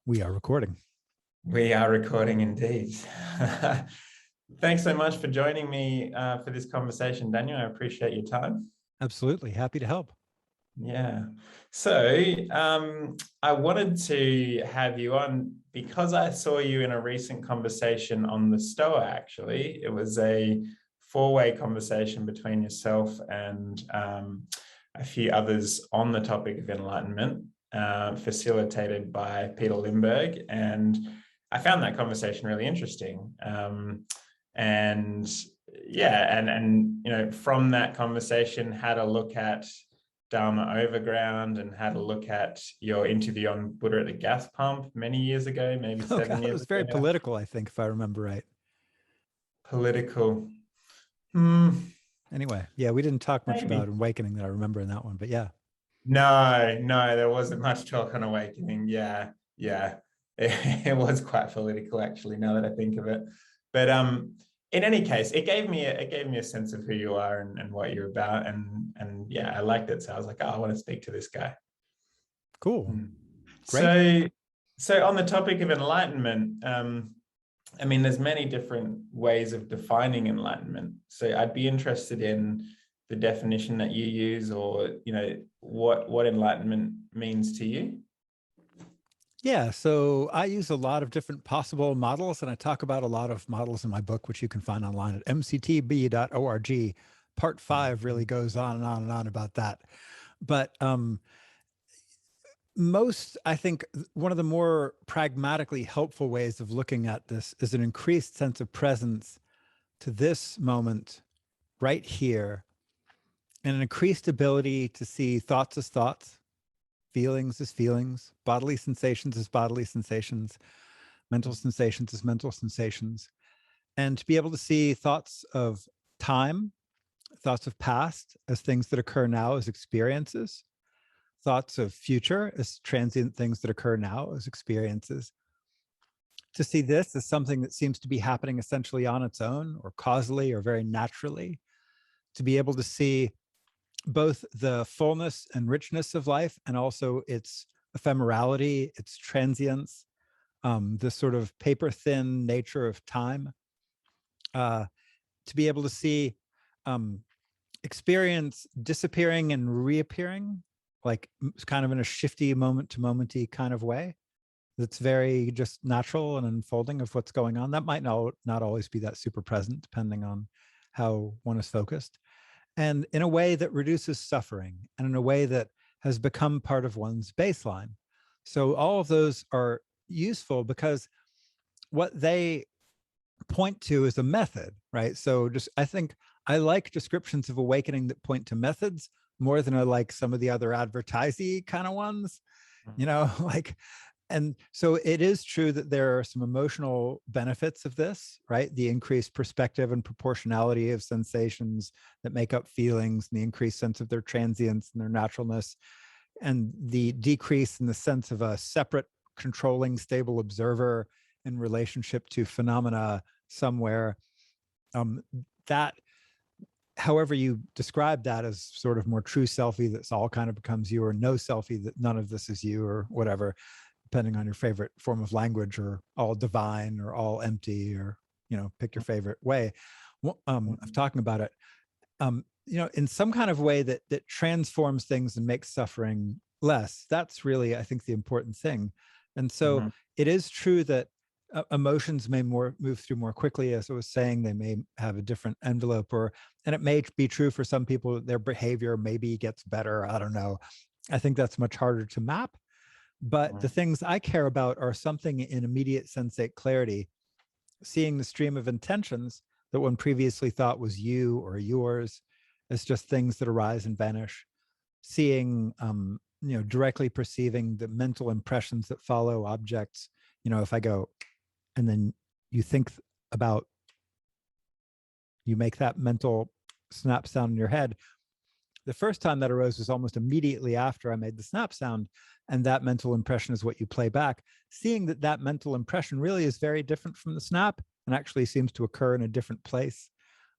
We are recording. We are recording indeed. Thanks so much for joining me for this conversation, Daniel. I appreciate your time. Absolutely. Happy to help. Yeah. So I wanted to have you on because I saw you in a recent conversation on the Stoa, actually. It was a four-way conversation between yourself and a few others on the topic of enlightenment, facilitated by Peter Limberg. And I found that conversation really interesting. And from that conversation, had a look at Dharma Overground and had a look at your interview on Buddha at the gas pump many years ago, maybe 7 years ago. It was very political, I think, if I remember right. Political. Anyway, yeah, we didn't talk much about awakening that I remember in that one, but yeah. No, there wasn't much talk on awakening. Yeah. It was quite political, actually, now that I think of it. But in any case, it gave me a sense of who you are and what you're about, and yeah, I liked it. So I was like, oh, I want to speak to this guy. Cool. Great. So on the topic of enlightenment, I mean, there's many different ways of defining enlightenment. So I'd be interested in the definition that you use, or what enlightenment means to you. Yeah, so I use a lot of different possible models, and I talk about a lot of models in my book, which you can find online at mctb.org. Part 5 really goes on and on and on about that. But I think one of the more pragmatically helpful ways of looking at this is an increased sense of presence to this moment right here, and an increased ability to see thoughts as thoughts, feelings as feelings, bodily sensations as bodily sensations, mental sensations as mental sensations, and to be able to see thoughts of time, thoughts of past as things that occur now as experiences, thoughts of future as transient things that occur now as experiences. To see this as something that seems to be happening essentially on its own, or causally, or very naturally. To be able to see both the fullness and richness of life, and also its ephemerality, its transience, this sort of paper thin nature of time. To be able to see experience disappearing and reappearing, like kind of in a shifty moment to momenty kind of way. That's very just natural and unfolding of what's going on. That might not always be that super present, depending on how one is focused. And in a way that reduces suffering, and in a way that has become part of one's baseline. So all of those are useful because what they point to is a method, right? So I think I like descriptions of awakening that point to methods more than I like some of the other advertisey kind of ones, and so it is true that there are some emotional benefits of this, right? The increased perspective and proportionality of sensations that make up feelings, and the increased sense of their transience and their naturalness, and the decrease in the sense of a separate, controlling, stable observer in relationship to phenomena somewhere. That, however you describe that, as sort of more true selfie, that's all kind of becomes you, or no selfie, that none of this is you, or whatever, depending on your favorite form of language, or all divine, or all empty, or, pick your favorite way of talking about it, in some kind of way that transforms things and makes suffering less. That's really, I think, the important thing. And so it is true that emotions may move through more quickly. As I was saying, they may have a different envelope, and it may be true for some people that their behavior maybe gets better. I don't know. I think that's much harder to map. But the things I care about are something in immediate sensate clarity, seeing the stream of intentions that one previously thought was you or yours as just things that arise and vanish, seeing, directly perceiving the mental impressions that follow objects. If I go, and then you think about, you make that mental snap sound in your head. The first time that arose was almost immediately after I made the snap sound, and that mental impression is what you play back. Seeing that mental impression really is very different from the snap, and actually seems to occur in a different place.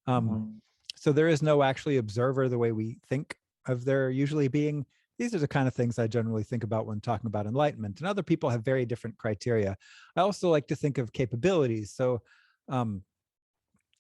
So there is no actually observer the way we think of there usually being. these are the kind of things I generally think about when talking about enlightenment. And other people have very different criteria. I also like to think of capabilities. So there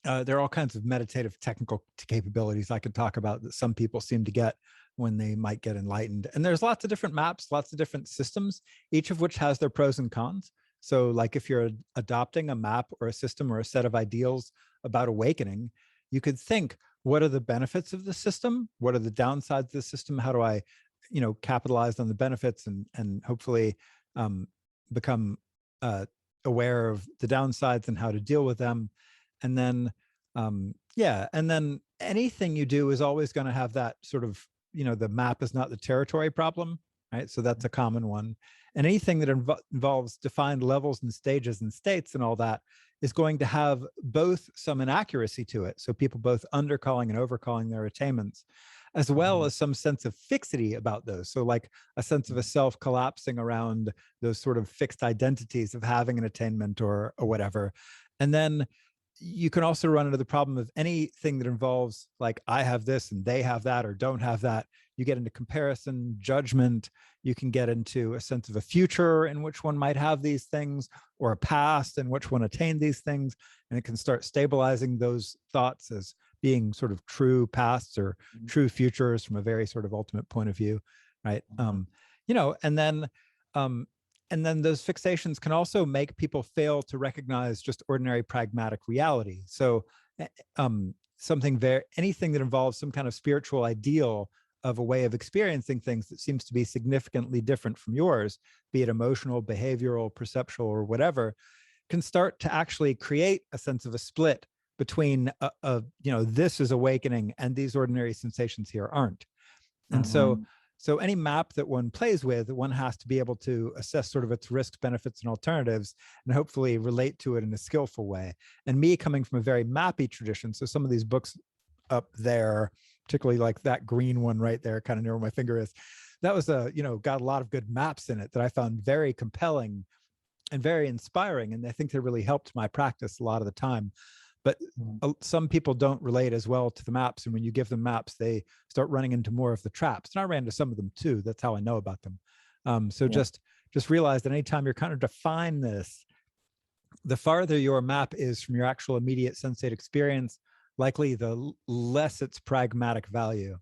are all kinds of meditative technical capabilities I could talk about that some people seem to get when they might get enlightened. And there's lots of different maps, lots of different systems, each of which has their pros and cons. So like if you're adopting a map or a system or a set of ideals about awakening, you could think, what are the benefits of the system? What are the downsides of the system? How do I, capitalize on the benefits and hopefully become aware of the downsides and how to deal with them? And then, and then anything you do is always going to have that sort of, the map is not the territory problem, right? So that's a common one. And anything that involves defined levels and stages and states and all that is going to have both some inaccuracy to it. So people both undercalling and overcalling their attainments, as well as some sense of fixity about those. So like a sense of a self collapsing around those sort of fixed identities of having an attainment or whatever. And then you can also run into the problem of anything that involves like, I have this and they have that or don't have that. You get into comparison, judgment. You can get into a sense of a future in which one might have these things, or a past in which one attained these things. And it can start stabilizing those thoughts as being sort of true pasts or true futures from a very sort of ultimate point of view, right? And then those fixations can also make people fail to recognize just ordinary pragmatic reality. So anything that involves some kind of spiritual ideal of a way of experiencing things that seems to be significantly different from yours, be it emotional, behavioral, perceptual, or whatever, can start to actually create a sense of a split between, this is awakening and these ordinary sensations here aren't. And so any map that one plays with, one has to be able to assess sort of its risks, benefits, and alternatives, and hopefully relate to it in a skillful way. And me coming from a very mappy tradition, so some of these books up there, particularly like that green one right there, kind of near where my finger is, that was got a lot of good maps in it that I found very compelling and very inspiring. And I think they really helped my practice a lot of the time. But some people don't relate as well to the maps. And when you give them maps, they start running into more of the traps. And I ran into some of them too. That's how I know about them. Just realize that anytime you're kind of define this, the farther your map is from your actual immediate sensate experience, likely the less its pragmatic value.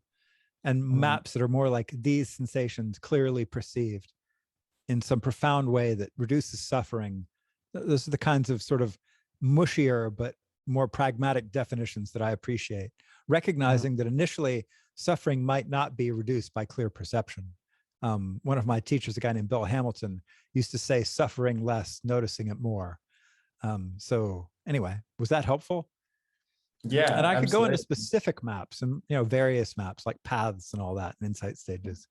And maps that are more like these sensations clearly perceived in some profound way that reduces suffering, those are the kinds of sort of mushier but more pragmatic definitions that I appreciate, recognizing that initially suffering might not be reduced by clear perception. One of my teachers, a guy named Bill Hamilton, used to say suffering less, noticing it more. So anyway, was that helpful? Yeah, and I could go into absolutely. specific maps and various maps like paths and all that and insight stages.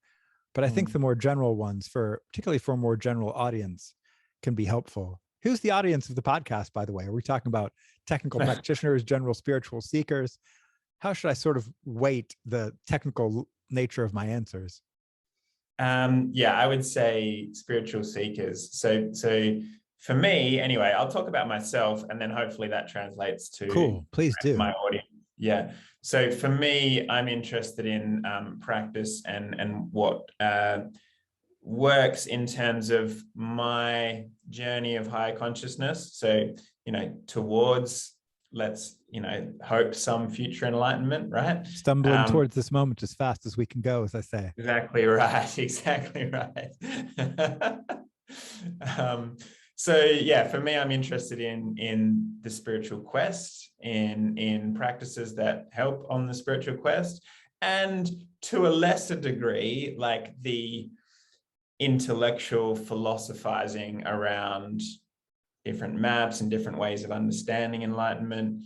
But I think the more general ones, particularly for a more general audience, can be helpful. Who's the audience of the podcast, by the way? Are we talking about technical practitioners, general spiritual seekers? How should I sort of weight the technical nature of my answers? I would say spiritual seekers. So for me, anyway, I'll talk about myself, and then hopefully that translates to cool. Please do. my audience. Yeah. So for me, I'm interested in practice and what works in terms of my journey of higher consciousness. So, towards, let's, hope some future enlightenment, right? Stumbling towards this moment as fast as we can go, as I say. Exactly right. Exactly right. For me, I'm interested in the spiritual quest, in practices that help on the spiritual quest, and to a lesser degree, like the intellectual philosophizing around different maps and different ways of understanding enlightenment.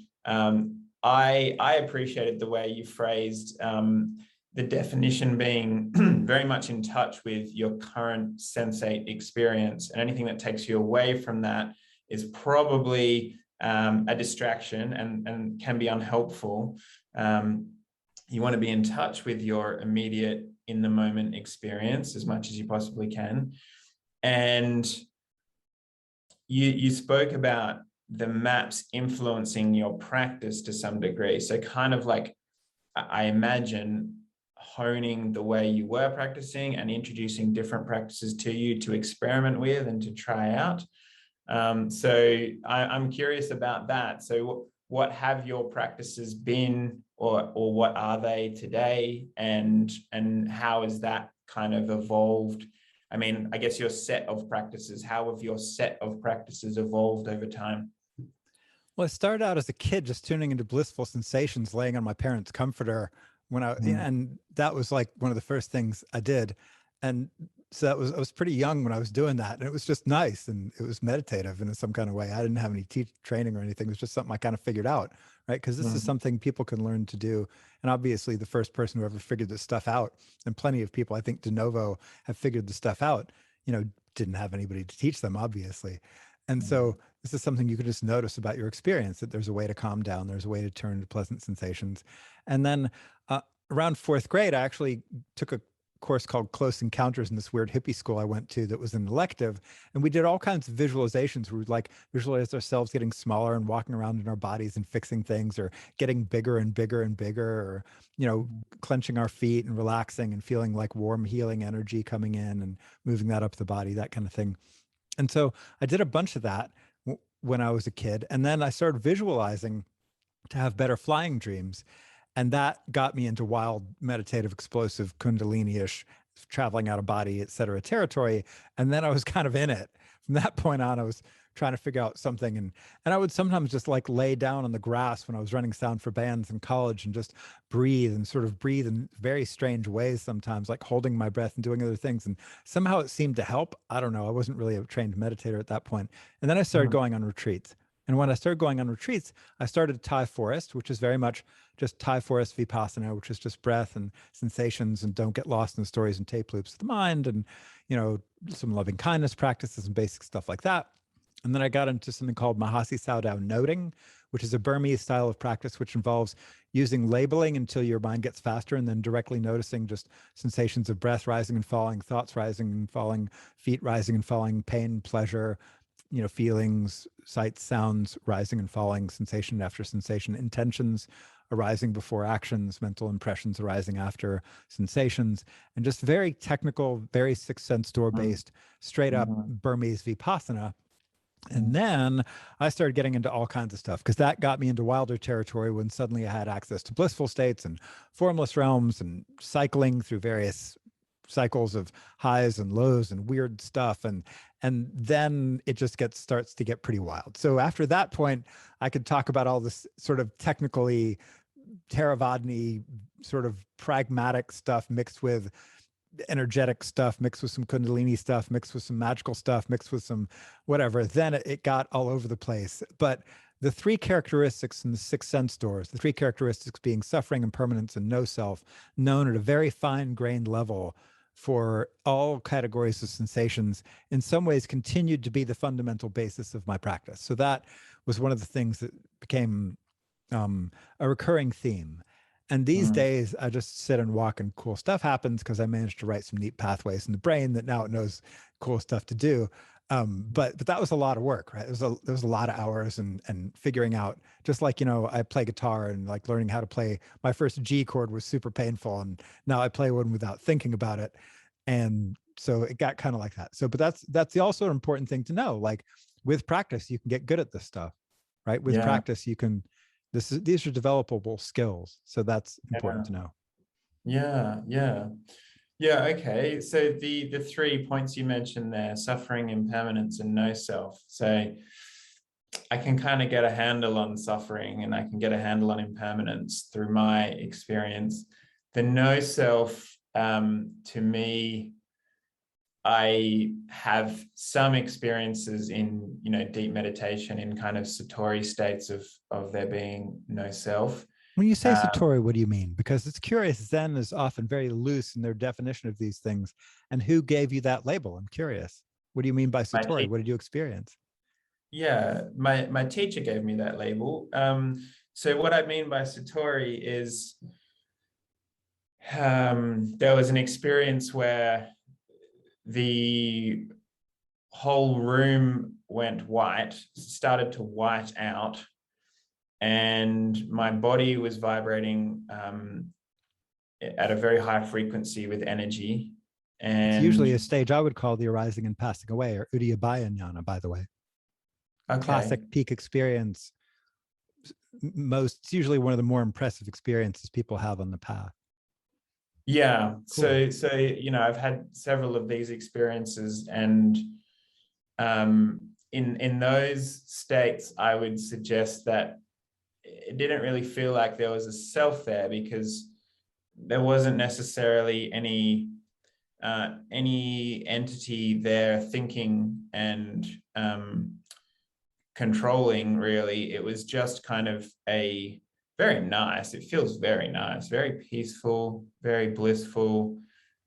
I appreciated the way you phrased the definition being very much in touch with your current sensate experience, and anything that takes you away from that is probably a distraction and can be unhelpful. You want to be in touch with your immediate in the moment experience as much as you possibly can. And you spoke about the maps influencing your practice to some degree. So kind of like, I imagine, honing the way you were practicing and introducing different practices to you to experiment with and to try out. So I'm curious about that. So what have your practices been, or what are they today, and how has that kind of evolved? I mean, I guess your set of practices, how have your set of practices evolved over time? Well, I started out as a kid just tuning into blissful sensations, laying on my parents' comforter Mm, and that was like one of the first things I did. And so I was pretty young when I was doing that. And it was just nice and it was meditative in some kind of way. I didn't have any training or anything. It was just something I kind of figured out, right? Because this is mm, something people can learn to do. And obviously, the first person who ever figured this stuff out, and plenty of people, I think, de novo have figured the stuff out, didn't have anybody to teach them, obviously. And mm, so this is something you can just notice about your experience, that there's a way to calm down, there's a way to turn to pleasant sensations. And then around fourth grade, I actually took a course called Close Encounters in this weird hippie school I went to that was an elective. And we did all kinds of visualizations where we'd like visualize ourselves getting smaller and walking around in our bodies and fixing things, or getting bigger and bigger and bigger, or, clenching our feet and relaxing and feeling like warm, healing energy coming in and moving that up the body, that kind of thing. And so I did a bunch of that when I was a kid. And then I started visualizing to have better flying dreams. And that got me into wild, meditative, explosive, Kundalini-ish, traveling out of body, et cetera, territory. And then I was kind of in it. From that point on, I was trying to figure out something. And I would sometimes just like lay down on the grass when I was running sound for bands in college and just breathe and sort of breathe in very strange ways sometimes, like holding my breath and doing other things. And somehow it seemed to help. I don't know. I wasn't really a trained meditator at that point. And then I started mm, going on retreats. And when I started going on retreats, I started Thai forest, which is very much just Thai forest vipassana, which is just breath and sensations, and don't get lost in the stories and tape loops of the mind, and some loving kindness practices and basic stuff like that. And then I got into something called Mahasi Sauda noting, which is a Burmese style of practice which involves using labeling until your mind gets faster, and then directly noticing just sensations of breath rising and falling, thoughts rising and falling, feet rising and falling, pain, pleasure, feelings, sights, sounds rising and falling, sensation after sensation, intentions arising before actions, mental impressions arising after sensations, and just very technical, very sixth sense door mm, based, straight up mhm, Burmese Vipassana. And mm, then I started getting into all kinds of stuff, because that got me into wilder territory when suddenly I had access to blissful states and formless realms and cycling through various cycles of highs and lows and weird stuff. And then it just starts to get pretty wild. So after that point, I could talk about all this sort of technically Theravada sort of pragmatic stuff mixed with energetic stuff, mixed with some Kundalini stuff, mixed with some magical stuff, mixed with some whatever. Then it got all over the place. But the three characteristics in the six sense doors, the three characteristics being suffering, impermanence, and no self, known at a very fine grained level for all categories of sensations, in some ways continued to be the fundamental basis of my practice. So that was one of the things that became a recurring theme. And these mm. days, I just sit and walk, and cool stuff happens because I managed to write some neat pathways in the brain that now it knows cool stuff to do. But that was a lot of work, right? There was a lot of hours and figuring out, just like, I play guitar, and like learning how to play my first G chord was super painful, and now I play one without thinking about it. And so it got kind of like that. So, but that's the also important thing to know. Like, with practice, you can get good at this stuff, right? With Yeah, practice, you can these are developable skills. So that's important yeah, to know. yeah, yeah. Yeah, okay. So the 3 points you mentioned there, suffering, impermanence, and no self. So I can kind of get a handle on suffering, and I can get a handle on impermanence through my experience. The no self, to me, I have some experiences in, deep meditation, in kind of satori states of there being no self. When you say Um, satori, what do you mean? Because it's curious. Zen is often very loose in their definition of these things. And who gave you that label? I'm curious. What do you mean by my satori? What did you experience? Yeah, my teacher gave me that label. So what I mean by satori is, there was an experience where the whole room went white, started to white out, and my body was vibrating at a very high frequency with energy. It's usually a And stage I would call the arising and passing away, or Uddiyabaya jnana, by the way. okay, Classic peak experience. It's usually one of the more impressive experiences people have on the path. yeah. Cool. So I've had several of these experiences, and in those states, I would suggest that it didn't really feel like there was a self there, because there wasn't necessarily any entity there thinking and controlling, really. It was just kind of it feels very nice, very peaceful, very blissful.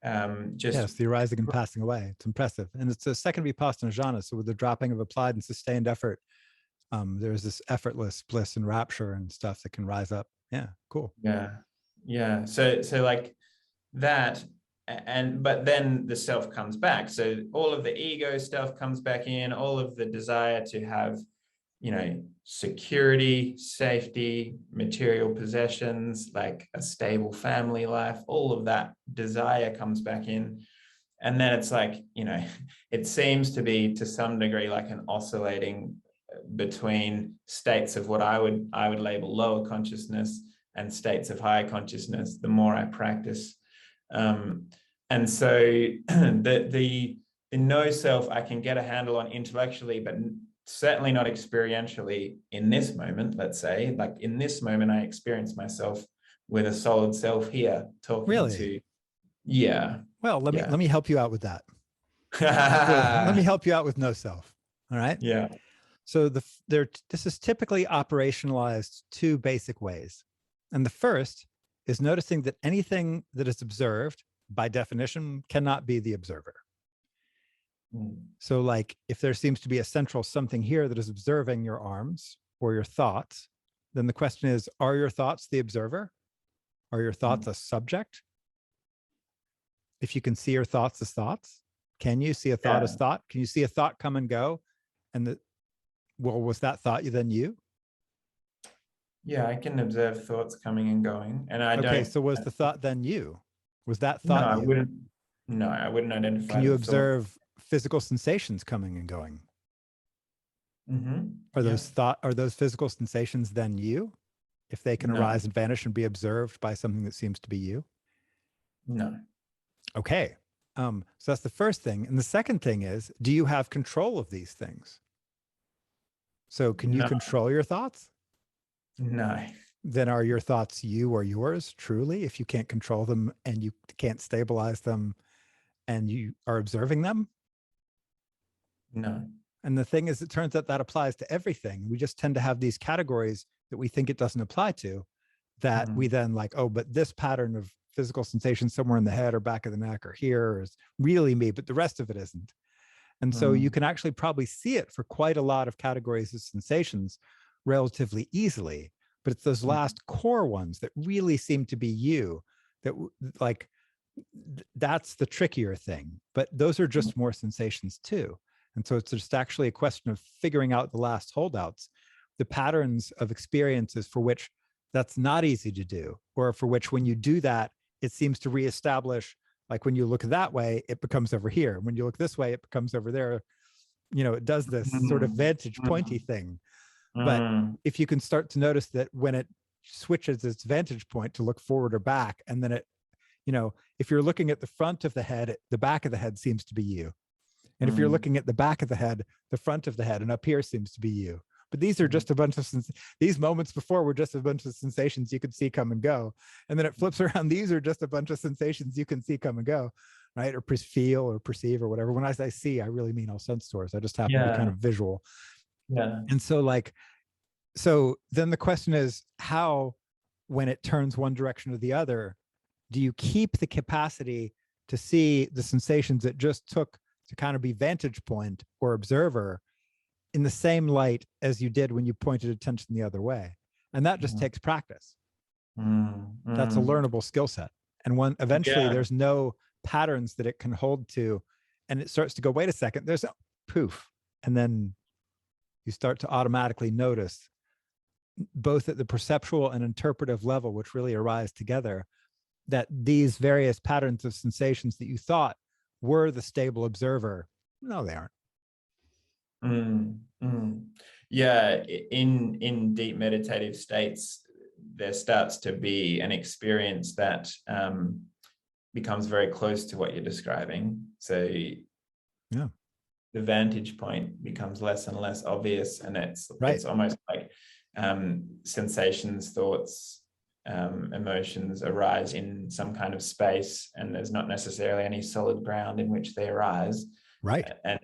Yes, the arising and passing away. It's impressive. And it's a second vipassana jhana. So with the dropping of applied and sustained effort, there's this effortless bliss and rapture and stuff that can rise up. Yeah, cool. Yeah. So like that, but then the self comes back. So all of the ego stuff comes back in, all of the desire to have, security, safety, material possessions, like a stable family life, all of that desire comes back in. And then it's like, it seems to be to some degree like an oscillating between states of what I would label lower consciousness and states of higher consciousness the more I practice. And so the no self I can get a handle on intellectually, but certainly not experientially in this moment. Let's say, like in this moment, I experience myself with a solid self here talking Really? to. Yeah. Well, let me help you out with that. So let me help you out with no self. All right. Yeah. So this is typically operationalized two basic ways. And the first is noticing that anything that is observed by definition cannot be the observer. So like if there seems to be a central something here that is observing your arms or your thoughts, then the question is, are your thoughts the observer? Are your thoughts a subject? If you can see your thoughts as thoughts, can you see a thought as thought? Can you see a thought come and go? And was that thought then you? Yeah, I can observe thoughts coming and going, and I don't. Okay, so was the thought then you? Was that No, thought I you? wouldn't. No, I wouldn't identify. Can you the thought. observe physical sensations coming and going? Mm-hmm. Are those physical sensations then you? If they can arise and vanish and be observed by something that seems to be you? No. Okay. So that's the first thing. And the second thing is, do you have control of these things? So can you control your thoughts? No. Then are your thoughts you or yours truly, if you can't control them and you can't stabilize them and you are observing them? No. And the thing is, it turns out that applies to everything. We just tend to have these categories that we think it doesn't apply to, that we then like, oh, but this pattern of physical sensation somewhere in the head or back of the neck or here is really me, but the rest of it isn't. And so you can actually probably see it for quite a lot of categories of sensations relatively easily, but it's those last core ones that really seem to be you that like, that's the trickier thing, but those are just more sensations too. And so it's just actually a question of figuring out the last holdouts, the patterns of experiences for which that's not easy to do, or for which when you do that, it seems to reestablish, like when you look that way, it becomes over here. When you look this way, it becomes over there. It does this sort of vantage pointy thing. But if you can start to notice that when it switches its vantage point to look forward or back, and then it, if you're looking at the front of the head, the back of the head seems to be you. And if you're looking at the back of the head, the front of the head and up here seems to be you. But these are just a bunch of, these moments before were just a bunch of sensations you could see come and go. And then it flips around. These are just a bunch of sensations you can see come and go, right? Or feel or perceive or whatever. When I say see, I really mean all sense stores. I just happen to be kind of visual. Yeah. And so then the question is, how, when it turns one direction or the other, do you keep the capacity to see the sensations it just took to kind of be vantage point or observer in the same light as you did when you pointed attention the other way? And that just takes practice. That's a learnable skill set. And when eventually there's no patterns that it can hold to, and it starts to go, wait a second, there's a poof. And then you start to automatically notice, both at the perceptual and interpretive level, which really arise together, that these various patterns of sensations that you thought were the stable observer, no, they aren't. Mm, mm. Yeah, in deep meditative states, there starts to be an experience that becomes very close to what you're describing. So Yeah, the vantage point becomes less and less obvious, and right. it's almost like sensations, thoughts, emotions arise in some kind of space, and there's not necessarily any solid ground in which they arise. Right. And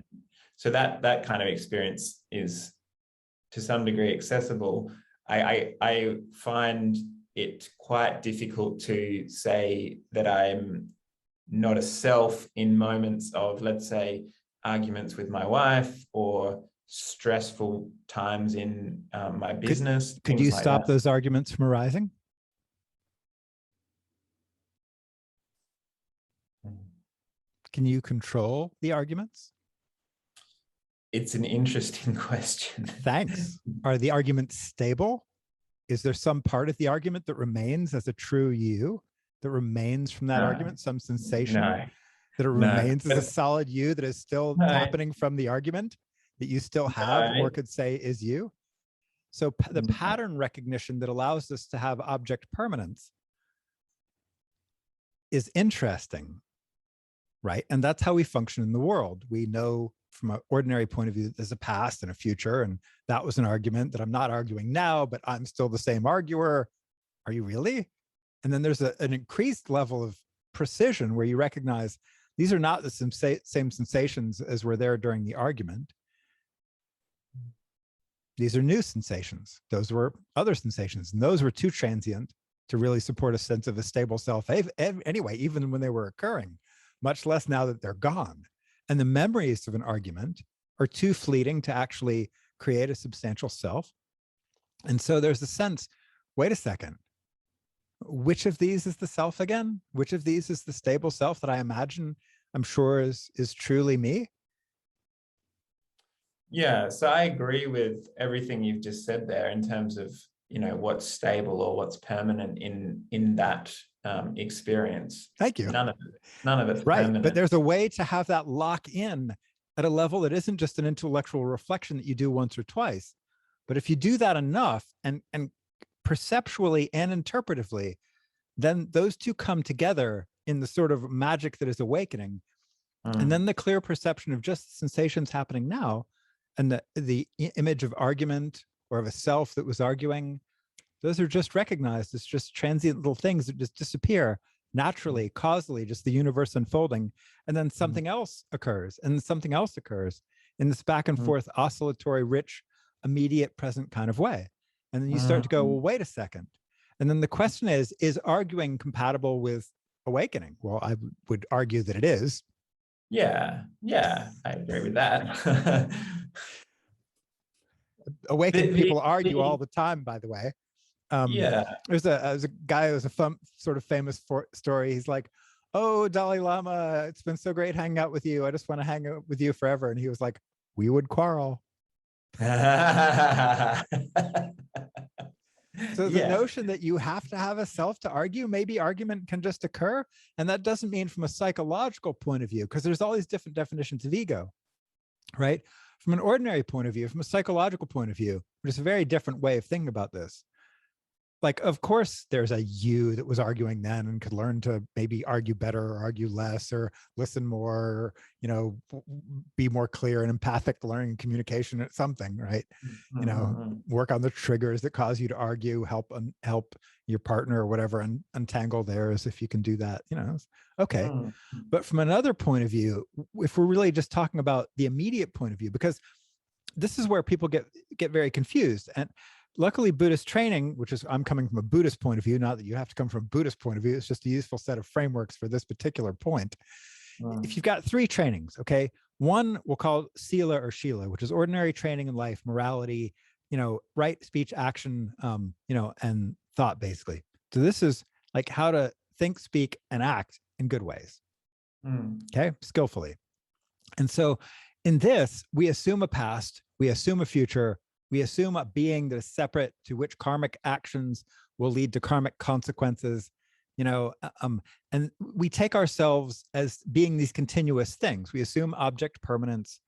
so that kind of experience is to some degree accessible. I find it quite difficult to say that I'm not a self in moments of, let's say, arguments with my wife or stressful times in my business, Could things you like stop that. those arguments from arising? Can you control the arguments? It's an interesting question. Thanks. Are the arguments stable? Is there some part of the argument that remains as a true you, that remains from that No, argument, some sensation no, that it no, remains as a solid you that is still no, happening from the argument that you still have or no, could say is you? So the no. pattern recognition that allows us to have object permanence is interesting, right? And that's how we function in the world. We know from an ordinary point of view that there's a past and a future, and that was an argument that I'm not arguing now, but I'm still the same arguer. Are you really? And then there's an increased level of precision where you recognize these are not the same sensations as were there during the argument. These are new sensations. Those were other sensations, and those were too transient to really support a sense of a stable self anyway, even when they were occurring, much less now that they're gone. And the memories of an argument are too fleeting to actually create a substantial self. And so there's a sense, wait a second, which of these is the self again? Which of these is the stable self that I imagine, I'm sure is truly me? Yeah, so I agree with everything you've just said there in terms of, what's stable or what's permanent in that experience. Thank you. None of it's Right. But permanent. there's a way to have that lock in at a level that isn't just an intellectual reflection that you do once or twice. But if you do that enough and perceptually and interpretively, then those two come together in the sort of magic that is awakening. And then the clear perception of just sensations happening now and the image of argument or of a self that was arguing, those are just recognized as just transient little things that just disappear naturally, causally, just the universe unfolding. And then something else occurs and something else occurs in this back and forth, oscillatory, rich, immediate, present kind of way. And then you start to go, well, wait a second. And then the question is arguing compatible with awakening? Well, I would argue that it is. Yeah, I agree with that. Awakened people argue all the time, by the way. Yeah. There's a guy who was a sort of famous story. He's like, "Oh, Dalai Lama, it's been so great hanging out with you. I just want to hang out with you forever." And he was like, "We would quarrel." So the notion that you have to have a self to argue, maybe argument can just occur. And that doesn't mean from a psychological point of view, because there's all these different definitions of ego, right? From an ordinary point of view, from a psychological point of view, which is a very different way of thinking about this. Like, of course, there's a you that was arguing then and could learn to maybe argue better or argue less or listen more, or, be more clear and empathic, learning communication at something, right? Work on the triggers that cause you to argue, help your partner or whatever and untangle theirs if you can do that, okay. But from another point of view, if we're really just talking about the immediate point of view, because this is where people get very confused. And luckily, Buddhist training, which is, I'm coming from a Buddhist point of view, not that you have to come from a Buddhist point of view, it's just a useful set of frameworks for this particular point. If you've got three trainings, okay, one we'll call Sila or Shila, which is ordinary training in life, morality, right speech, action, and thought, basically. So this is like how to think, speak, and act in good ways, okay, skillfully. And so in this, we assume a past, we assume a future, we assume a being that is separate to which karmic actions will lead to karmic consequences, and we take ourselves as being these continuous things. We assume object permanence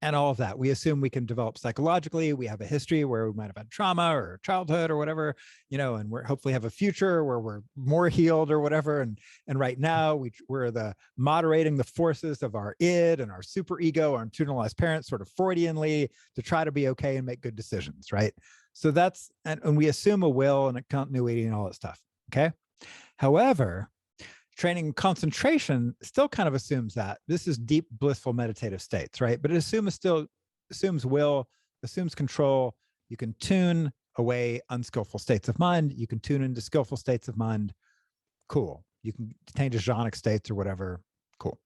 and all of that. We assume we can develop psychologically. We have a history where we might have had trauma or childhood or whatever, and we're hopefully have a future where we're more healed or whatever. And right now we're the moderating the forces of our id and our super ego, our internalized parents, sort of Freudianly, to try to be okay and make good decisions, right? So that's, and we assume a will and a continuity and all that stuff. Okay. However, training concentration still kind of assumes that this is deep blissful meditative states, right? But it assumes will, assumes control. You can tune away unskillful states of mind. You can tune into skillful states of mind. Cool. You can attain to jhanic states or whatever. Cool.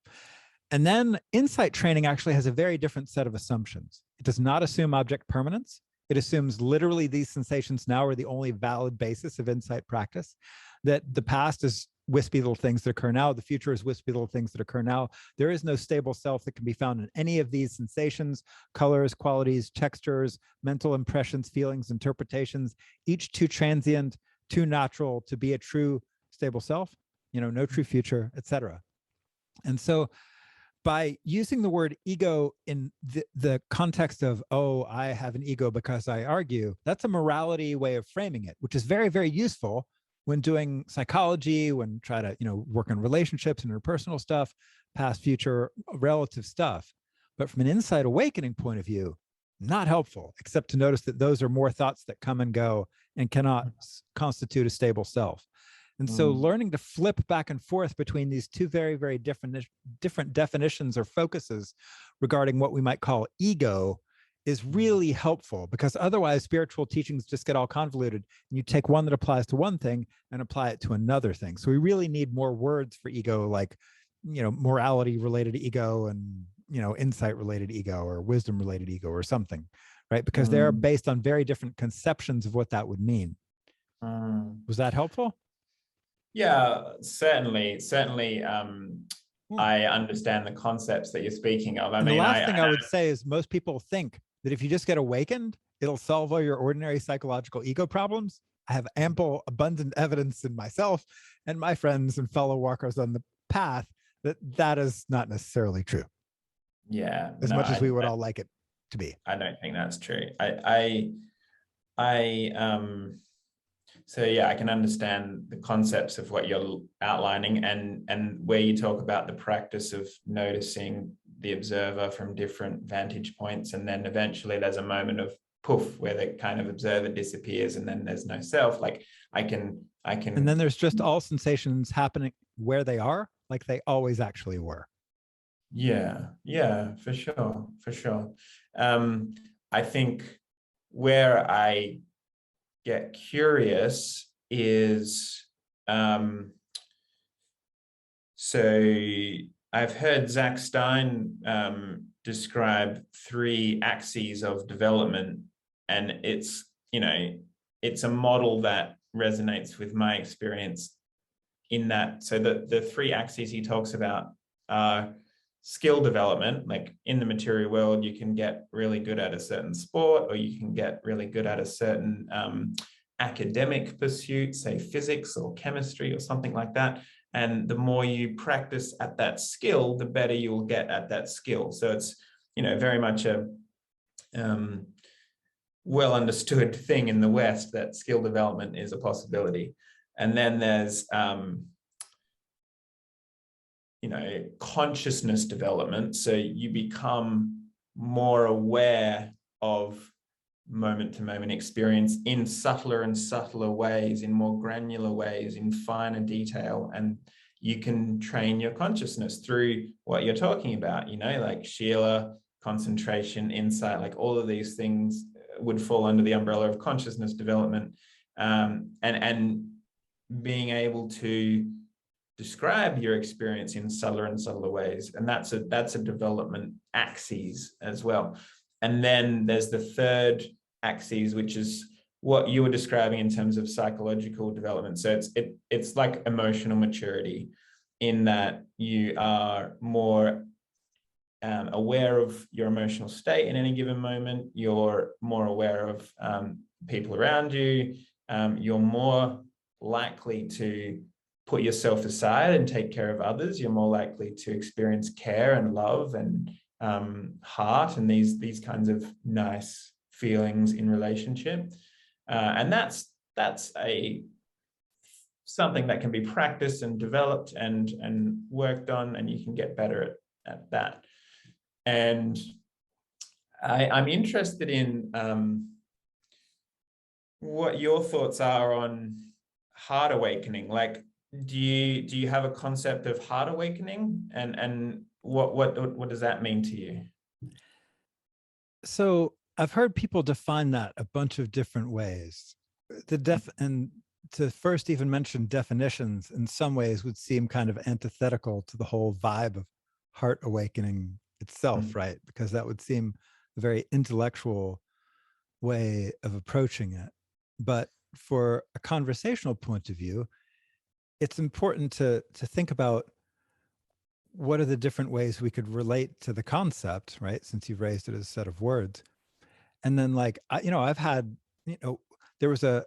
And then insight training actually has a very different set of assumptions. It does not assume object permanence. It assumes literally these sensations now are the only valid basis of insight practice, that the past is wispy little things that occur now. The future is wispy little things that occur now. There is no stable self that can be found in any of these sensations, colors, qualities, textures, mental impressions, feelings, interpretations, each too transient, too natural to be a true stable self, no true future, etc. And so by using the word ego in the context of, oh, I have an ego because I argue, that's a morality way of framing it, which is very, very useful when doing psychology, when try to, work on relationships and interpersonal stuff, past, future, relative stuff. But from an insight awakening point of view, not helpful, except to notice that those are more thoughts that come and go and cannot constitute a stable self. And so learning to flip back and forth between these two very, very different definitions or focuses regarding what we might call ego is really helpful, because otherwise spiritual teachings just get all convoluted and you take one that applies to one thing and apply it to another thing. So we really need more words for ego, like, morality related ego and, insight related ego or wisdom related ego or something, right? Because they're based on very different conceptions of what that would mean. Was that helpful? Yeah, certainly. I understand the concepts that you're speaking of. And the last thing I would say is most people think that if you just get awakened, it'll solve all your ordinary psychological ego problems. I have ample, abundant evidence in myself and my friends and fellow walkers on the path that is not necessarily true. Yeah. As much as we would all like it to be. I don't think that's true. So yeah, I can understand the concepts of what you're outlining, and where you talk about the practice of noticing the observer from different vantage points, and then eventually there's a moment of poof where the kind of observer disappears, and then there's no self. Like I can. And then there's just all sensations happening where they are, like they always actually were. Yeah, for sure. I think where I get curious is, so I've heard Zach Stein describe 3 axes of development, and it's a model that resonates with my experience in that. So the 3 axes he talks about are skill development. Like in the material world, you can get really good at a certain sport, or you can get really good at a certain academic pursuit, say physics or chemistry or something like that. And the more you practice at that skill, the better you'll get at that skill. So it's, very much a well understood thing in the West that skill development is a possibility. And then there's consciousness development. So you become more aware of moment to moment experience in subtler and subtler ways, in more granular ways, in finer detail. And you can train your consciousness through what you're talking about, like Sheila, concentration, insight, like all of these things would fall under the umbrella of consciousness development. And being able to describe your experience in subtler and subtler ways. And that's a development axis as well. And then there's the third axis, which is what you were describing in terms of psychological development. So it's like emotional maturity, in that you are more aware of your emotional state in any given moment. You're more aware of people around you. You're more likely to put yourself aside and take care of others, you're more likely to experience care and love and heart and these kinds of nice feelings in relationship. And that's a something that can be practiced and developed and worked on, and you can get better at that. And I'm interested in what your thoughts are on heart awakening. Like, do you have a concept of heart awakening, and what does that mean to you? So I've heard people define that a bunch of different ways. And to first even mention definitions in some ways would seem kind of antithetical to the whole vibe of heart awakening itself, right? Because that would seem a very intellectual way of approaching it. But for a conversational point of view, it's important to think about what are the different ways we could relate to the concept, right? Since you've raised it as a set of words. And then like, I've had, there was a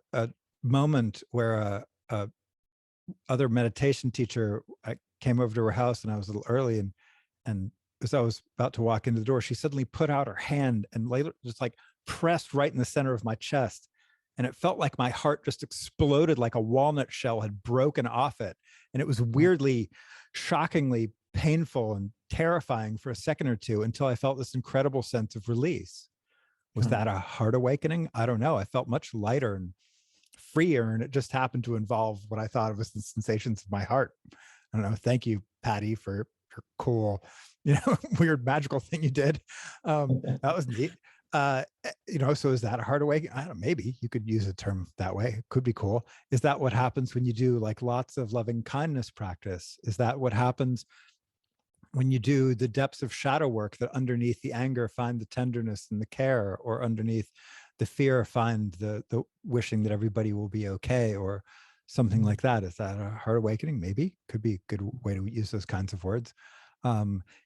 moment where a other meditation teacher, I came over to her house and I was a little early, and as I was about to walk into the door, she suddenly put out her hand and later just like pressed right in the center of my chest. And it felt like my heart just exploded, like a walnut shell had broken off it. And it was weirdly, shockingly painful and terrifying for a second or two until I felt this incredible sense of release. Was that a heart awakening? I don't know. I felt much lighter and freer, and it just happened to involve what I thought of as the sensations of my heart. I don't know. Thank you, Patty, for your cool, weird magical thing you did. That was neat. So is that a heart awakening? I don't know, maybe you could use a term that way. It could be cool. Is that what happens when you do like lots of loving kindness practice? Is that what happens when you do the depths of shadow work, that underneath the anger find the tenderness and the care, or underneath the fear find the wishing that everybody will be okay, or something like that? Is that a heart awakening? Maybe. Could be a good way to use those kinds of words.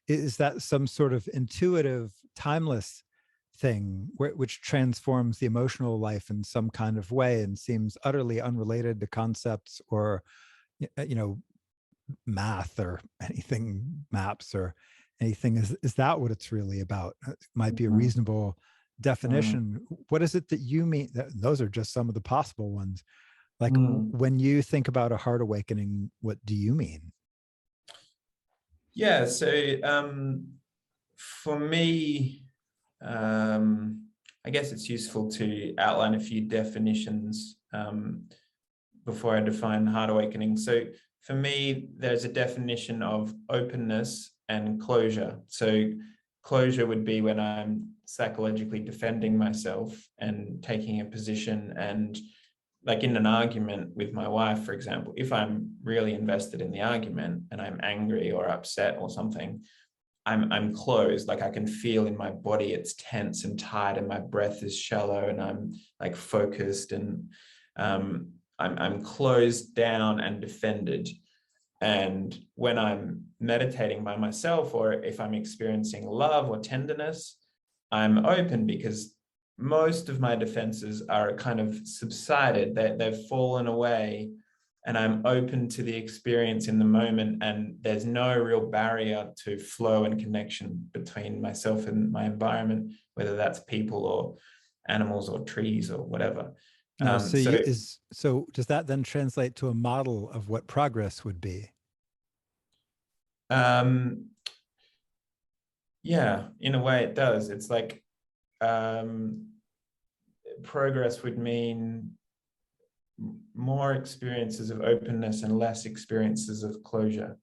Is that some sort of intuitive, timeless thing which transforms the emotional life in some kind of way and seems utterly unrelated to concepts or math or anything, maps or anything? Is that what it's really about? It might be a reasonable definition. What is it that you mean? Those are just some of the possible ones. Like when you think about a heart awakening, what do you mean? Yeah, so for me, I guess it's useful to outline a few definitions before I define heart awakening. So for me, there's a definition of openness and closure. So closure would be when I'm psychologically defending myself and taking a position, and like in an argument with my wife, for example, if I'm really invested in the argument and I'm angry or upset or something, I'm closed. Like I can feel in my body it's tense and tight, and my breath is shallow, and I'm like focused, and I'm closed down and defended. And when I'm meditating by myself, or if I'm experiencing love or tenderness, I'm open, because most of my defenses are kind of subsided. They've fallen away, and I'm open to the experience in the moment. And there's no real barrier to flow and connection between myself and my environment, whether that's people or animals or trees or whatever. So does that then translate to a model of what progress would be? Yeah, in a way it does. It's like progress would mean more experiences of openness and less experiences of closure.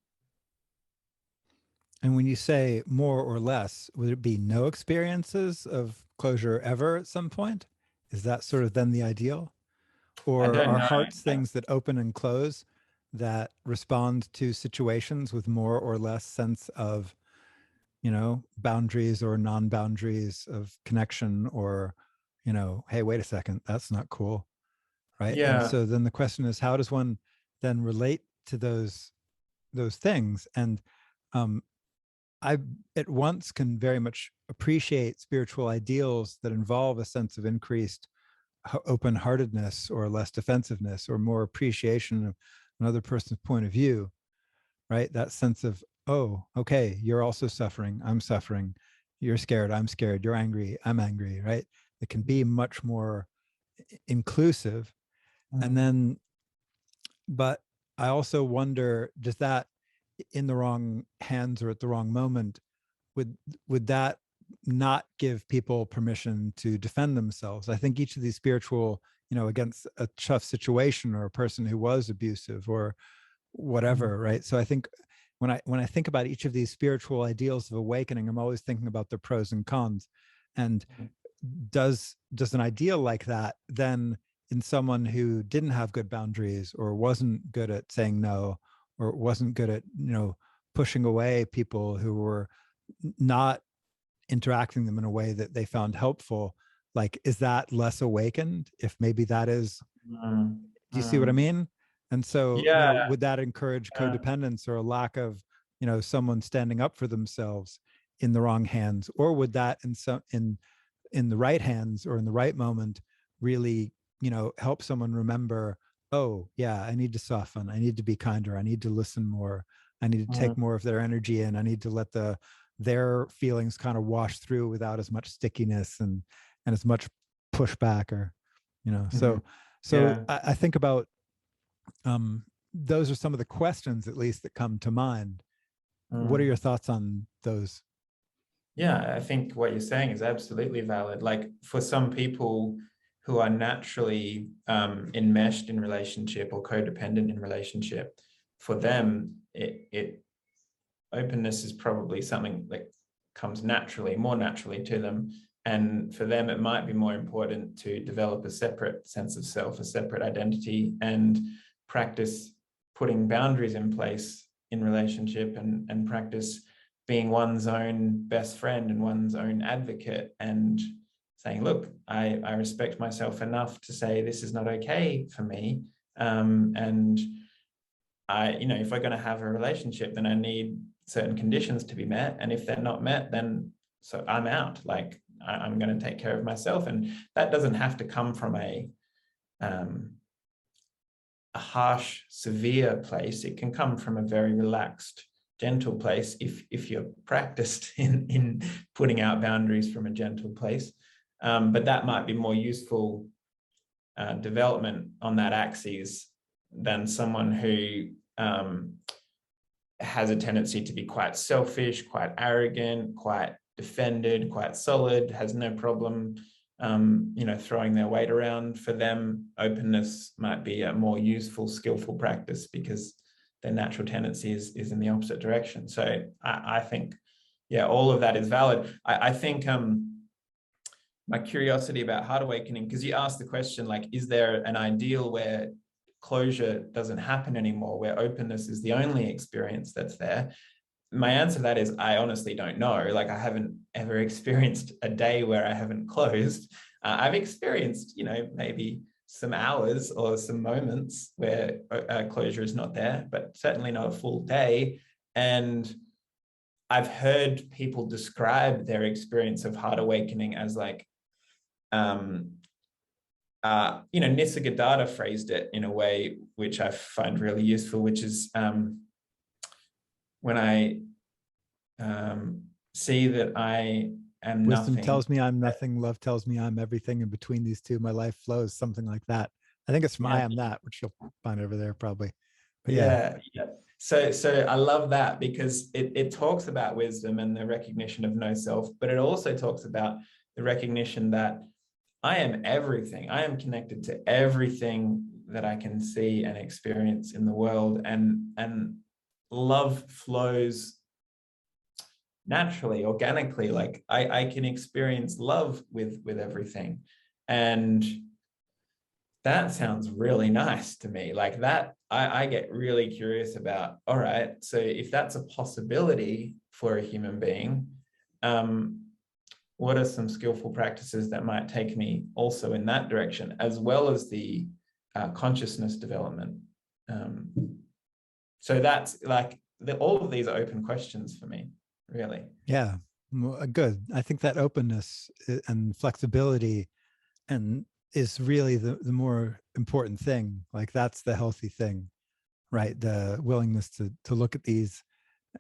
And when you say more or less, would it be no experiences of closure ever at some point? Is that sort of then the ideal? I Or don't are know. hearts things that open and close, that respond to situations with more or less sense of, boundaries or non-boundaries of connection, or, hey, wait a second, that's not cool, right? And Yeah, so then the question is, how does one then relate to those things? And I at once can very much appreciate spiritual ideals that involve a sense of increased open-heartedness or less defensiveness or more appreciation of another person's point of view, right? That sense of, oh, okay, you're also suffering, I'm suffering, you're scared, I'm scared, you're angry, I'm angry, right? It can be much more inclusive. And Mm. then, but I also wonder, does that, in the wrong hands or at the wrong moment, would would that not give people permission to defend themselves? I think each of these spiritual, against a tough situation or a person who was abusive or Mm. whatever, right? So I think when I think about each of these spiritual ideals of awakening, I'm always thinking about the pros and cons. And does an ideal like that then, in someone who didn't have good boundaries or wasn't good at saying no, or wasn't good at pushing away people who were not interacting them in a way that they found helpful, like, is that less awakened if maybe that is, Mm. do you see what I Mm. mean? And so, Yeah. would that encourage Yeah. codependence or a lack of, someone standing up for themselves in the wrong hands? Or would that, in the right hands or in the right moment, really, help someone remember, oh yeah, I need to soften, I need to be kinder, I need to listen more, I need to Mm. take more of their energy in, I need to let their feelings kind of wash through without as much stickiness and as much pushback, or Mhm. so Yeah. I think about, those are some of the questions, at least, that come to mind. What are your Mm. thoughts on those? Yeah, I think what you're saying is absolutely valid. Like for some people who are naturally enmeshed in relationship or codependent in relationship, for them, it openness is probably something that comes naturally, more naturally to them. And for them, it might be more important to develop a separate sense of self, a separate identity, and practice putting boundaries in place in relationship, and practice being one's own best friend and one's own advocate, and saying, look, I respect myself enough to say this is not okay for me. And if we're going to have a relationship, then I need certain conditions to be met. And if they're not met, then so I'm out. Like I'm going to take care of myself. And that doesn't have to come from a harsh, severe place. It can come from a very relaxed, gentle place if you're practiced in putting out boundaries from a gentle place. But that might be more useful development on that axis than someone who has a tendency to be quite selfish, quite arrogant, quite defended, quite solid, has no problem throwing their weight around. For them, openness might be a more useful, skillful practice because their natural tendency is in the opposite direction. So I think, yeah, all of that is valid. I think my curiosity about heart awakening, because you asked the question, like, is there an ideal where closure doesn't happen anymore, where openness is the only experience that's there? My answer to that is I honestly don't know. Like I haven't ever experienced a day where I haven't closed. I've experienced, maybe some hours or some moments where closure is not there, but certainly not a full day. And I've heard people describe their experience of heart awakening as like, Nisargadatta phrased it in a way which I find really useful, which is when I see that I am Wisdom nothing. tells me I'm nothing, love tells me I'm everything, and between these two my life flows, something like that. I think it's from I Yeah, Am That, which you'll find over there probably. But yeah. yeah, yeah. So I love that because it talks about wisdom and the recognition of no self, but it also talks about the recognition that I am everything. I am connected to everything that I can see and experience in the world, and love flows naturally, organically. Like I can experience love with everything, and that sounds really nice to me. Like that, I get really curious about. All right, so if that's a possibility for a human being, what are some skillful practices that might take me also in that direction, as well as the consciousness development? So that's like all of these are open questions for me, really. Yeah. Good. I think that openness and flexibility and is really the more important thing. Like that's the healthy thing. right? The willingness to look at these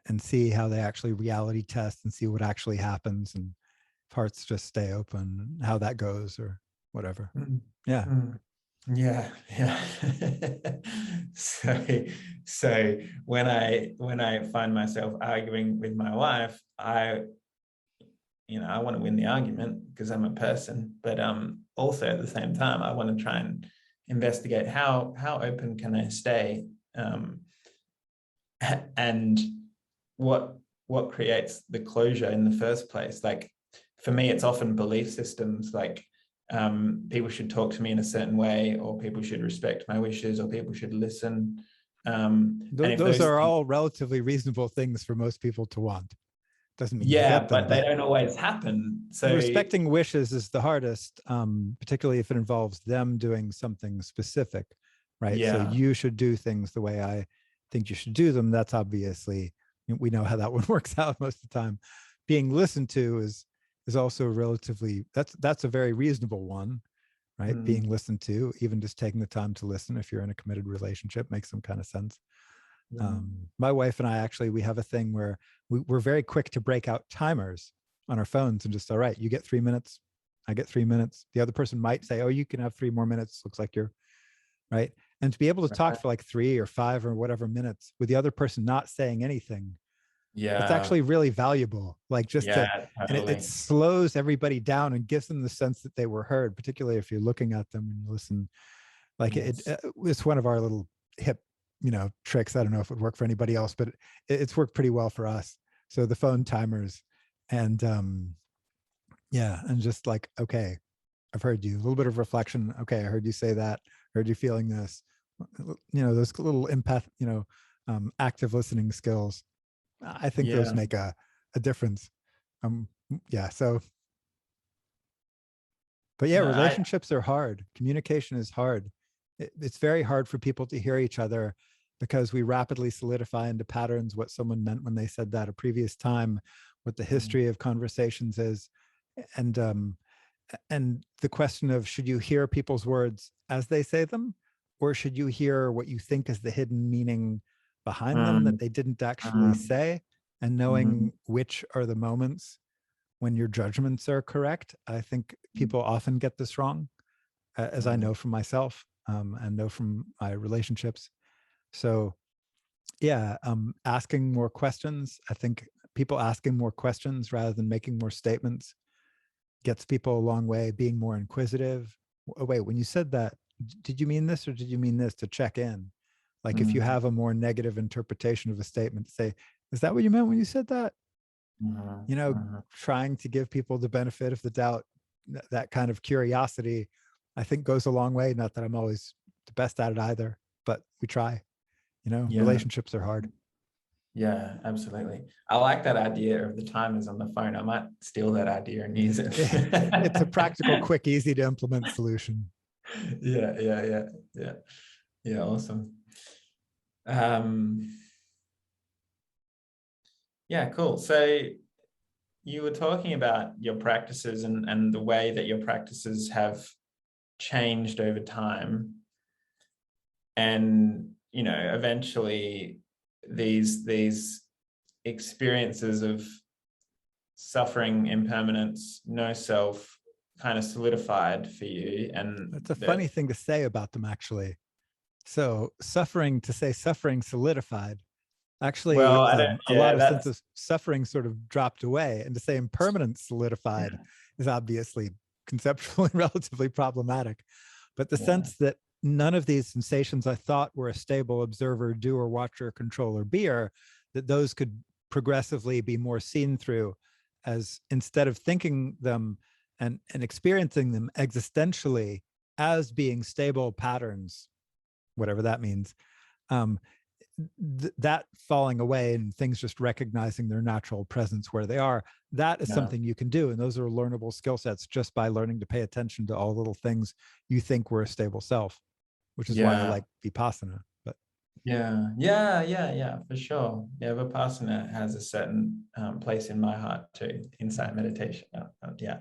and see how they actually reality test and see what actually happens, and if hearts just stay open, how that goes or whatever. Yeah. Yeah, yeah. So when I find myself arguing with my wife, I want to win the argument because I'm a person, but also at the same time I want to try and investigate how open can I stay, and what creates the closure in the first place. Like for me, it's often belief systems, like people should talk to me in a certain way, or people should respect my wishes, or people should listen. And if Those those are things, all relatively reasonable things for most people to want. Doesn't mean you yeah, get them, but they but don't always happen. So respecting wishes is the hardest, particularly if it involves them doing something specific, right? So yeah, you should do things the way I think you should do them. That's obviously, we know how that one works out most of the time. Being listened to is also relatively, that's a very reasonable one, right? Being listened to, even just taking the time to listen if you're in a committed relationship, makes some kind of sense. My wife and I actually, we have a thing where we're very quick to break out timers on our phones and just, all right, you get 3 minutes, I get 3 minutes. The other person might say, oh, you can have 3 more minutes. Looks like you're right. And to be able to talk for like 3 or 5 or whatever minutes with the other person not saying anything, it's yeah, actually really valuable. Like just to, yeah, and it totally. slows everybody down and gives them the sense that they were heard, particularly if you're looking at them and you listen. Like Yes. it's one of our little hip, tricks. I don't know if it would work for anybody else, but it's worked pretty well for us. So the phone timers, and yeah, and just like, okay, I've heard you. A little bit of reflection. Okay, I heard you say that. Heard you feeling this. Those little empath, active listening skills. I think those Yeah, make a difference. Yeah. So, but yeah, no, I relationships are hard. Communication is hard. It's very hard for people to hear each other because we rapidly solidify into patterns what someone meant when they said that a previous time, what the history of conversations is, and the question of, should you hear people's words as they say them, or should you hear what you think is the hidden meaning behind them that mm, they didn't actually mm, say, and mhm, knowing which are the moments when your judgments are correct. I think people often get this wrong, as I know from myself, and know from my relationships. So yeah, asking more questions. I think people asking more questions rather than making more statements gets people a long way. Being more inquisitive. Oh, wait, when you said that, did you mean this or did you mean this? To check in. Like if you mm, have a more negative interpretation of a statement, say, is that what you meant when you said that? mhm, mhm. Trying to give people the benefit of the doubt, that kind of curiosity, I think goes a long way. Not that I'm always the best at it either, but we try. Yeah, Relationships are hard. yeah, absolutely. I like that idea of the timers on the phone. I might steal that idea and use it. It's a practical, quick, easy to implement solution. Yeah, yeah, yeah, yeah, yeah. Awesome. Um, yeah, cool. So you were talking about your practices and the way that your practices have changed over time, and eventually these experiences of suffering, impermanence, no self kind of solidified for you, and It's a that, funny thing to say about them, actually. So suffering, to say suffering solidified, actually, well, I don't, a lot yeah, of sense that's, of suffering sort of dropped away, and to say impermanence solidified yeah, is obviously conceptually relatively problematic. But the yeah, sense that none of these sensations I thought were a stable observer, doer, watcher, controller, beer, that those could progressively be more seen through, as instead of thinking them and experiencing them existentially as being stable patterns, whatever that means, um, that falling away and things just recognizing their natural presence where they are, that is yeah, something you can do. And those are learnable skill sets just by learning to pay attention to all little things you think were a stable self, which is why I yeah, like Vipassana. But yeah, yeah, yeah, yeah, for sure. Yeah, Vipassana has a certain place in my heart too. Insight meditation. Yeah.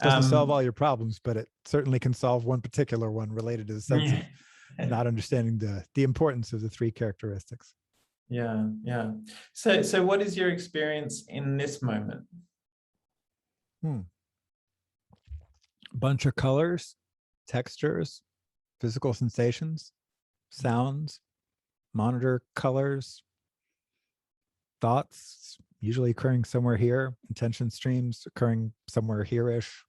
doesn't solve Um, all your problems, but it certainly can solve one particular one related to the senses. not understanding the importance of the three characteristics. Yeah, yeah. So what is your experience in this moment? Bunch of colors, textures, physical sensations, sounds, monitor colors, thoughts, usually occurring somewhere here, intention streams occurring somewhere here-ish,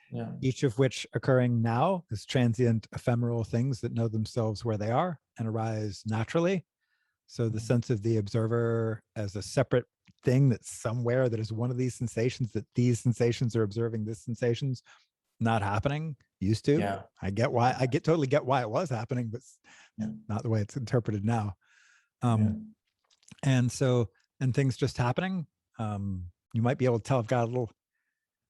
Yeah. each of which occurring now as transient ephemeral things that know themselves where they are and arise naturally. So the sense of the observer as a separate thing that's somewhere, that is one of these sensations, that these sensations are observing this sensation's not happening, used to. Yeah. I totally get why it was happening, but Yeah. not the way it's interpreted now. Yeah. And so, and things just happening. You might be able to tell I've got a little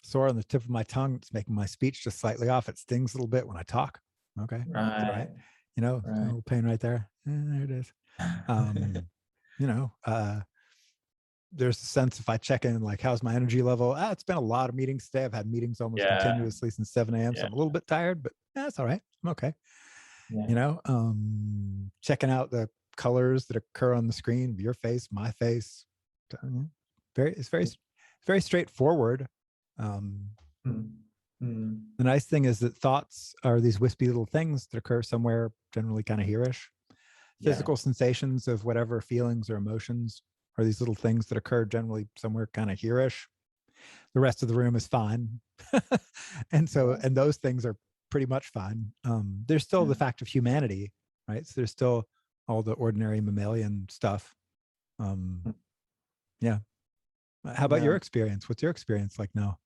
sore on the tip of my tongue. It's making my speech just slightly off. It stings a little bit when I talk. Okay. That's all right. You know, a little pain right there. There it is. You know, there's a sense if I check in, like, how's my energy level? It's been a lot of meetings today. I've had meetings almost continuously since 7 a.m. So I'm a little bit tired, but that's all right. I'm okay. You know, checking out the colors that occur on the screen, your face, my face. It's very straightforward. The nice thing is that thoughts are these wispy little things that occur somewhere, generally kind of here-ish. Physical sensations of whatever feelings or emotions are these little things that occur generally somewhere kind of here-ish. The rest of the room is fine. And those things are pretty much fine. There's still the fact of humanity, right? So there's still all the ordinary mammalian stuff. Yeah. How about your experience? What's your experience like now?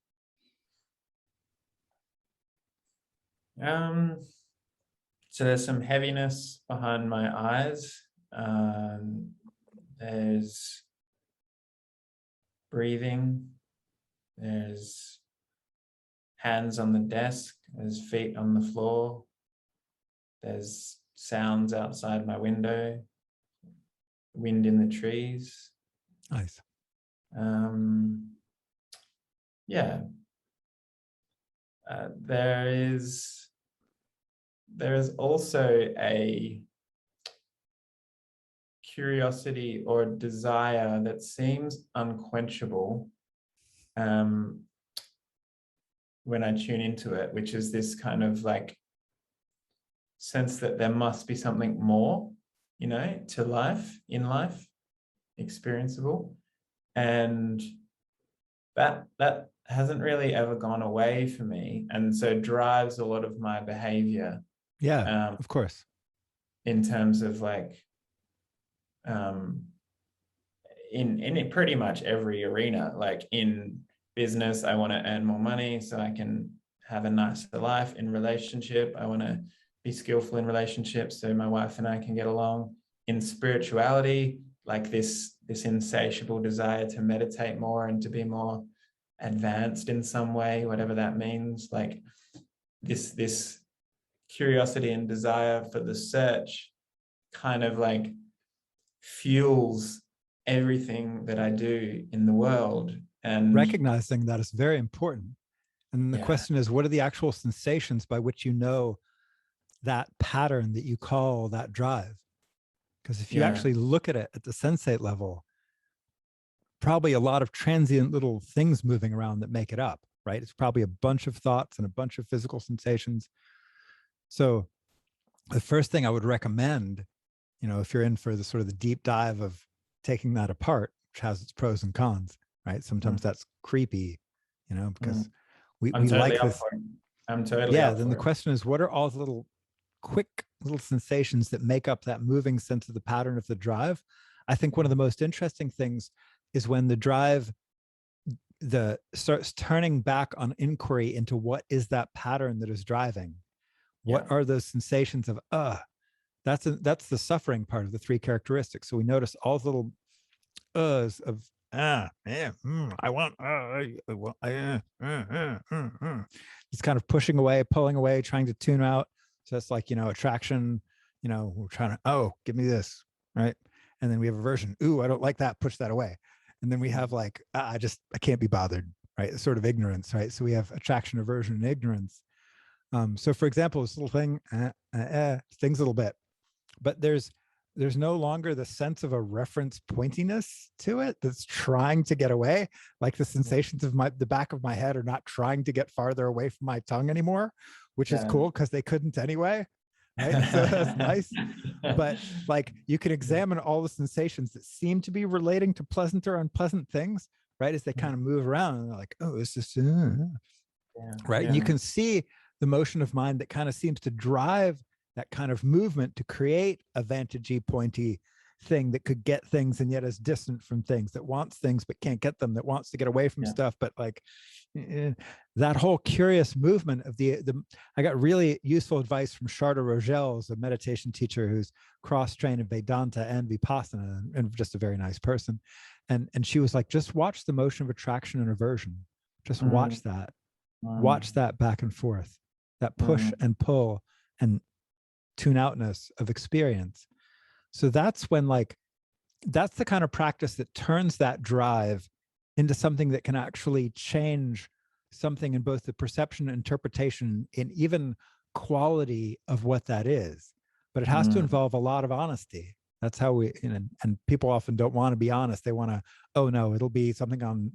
So there's some heaviness behind my eyes. There's breathing. There's hands on the desk. There's feet on the floor. There's sounds outside my window. Wind in the trees. Nice. Yeah. There is also a curiosity or desire that seems unquenchable when I tune into it, which is this kind of like sense that there must be something more, you know, to life, in life, experienceable. And that hasn't really ever gone away for me. And so it drives a lot of my behavior. Yeah, of course. In terms of like, in pretty much every arena, like in business, I want to earn more money so I can have a nicer life. In relationship, I want to be skillful in relationships so my wife and I can get along. In spirituality, like this insatiable desire to meditate more and to be more advanced in some way, whatever that means, like this curiosity and desire for the search kind of like fuels everything that I do in the world. And recognizing that is very important. And the question is, what are the actual sensations by which you know that pattern that you call that drive? Because if you actually look at it at the sensate level, probably a lot of transient little things moving around that make it up, right? It's probably a bunch of thoughts and a bunch of physical sensations. So the first thing I would recommend, you know, if you're in for the sort of the deep dive of taking that apart, which has its pros and cons, right? Sometimes that's creepy, you know, because we totally like this. I'm totally then the question is, what are all the little quick little sensations that make up that moving sense of the pattern of the drive? I think one of the most interesting things is when the drive starts turning back on inquiry into what is that pattern that is driving. What are those sensations of that's the suffering part of the three characteristics. So we notice all the little of I want it's kind of pushing away, pulling away, trying to tune out. So it's like, you know, attraction, you know, we're trying to, give me this, right? And then we have aversion. I don't like that, push that away. And then we have like, I can't be bothered, right? It's sort of ignorance, right? So we have attraction, aversion, and ignorance. So for example, this little thing stings a little bit, but there's no longer the sense of a reference pointiness to it that's trying to get away. Like the sensations of the back of my head are not trying to get farther away from my tongue anymore, which is Yeah. cool because they couldn't anyway. Right. So that's nice. But like you can examine all the sensations that seem to be relating to pleasant or unpleasant things, right? As they kind of move around and they're like, oh, it's just right. And you can see the motion of mind that kind of seems to drive that kind of movement to create a vantagey, pointy thing that could get things and yet is distant from things, that wants things but can't get them, that wants to get away from stuff, but like that whole curious movement of the I got really useful advice from Sharda Rogels, a meditation teacher who's cross-trained in Vedanta and Vipassana, and just a very nice person. And she was like, just watch the motion of attraction and aversion. Just watch that. Watch that back and forth, that push and pull and tune outness of experience. So that's when, like, that's the kind of practice that turns that drive into something that can actually change something in both the perception, interpretation, and even quality of what that is. But it has to involve a lot of honesty. That's how we, and people often don't want to be honest. They want to, oh no, it'll be something on,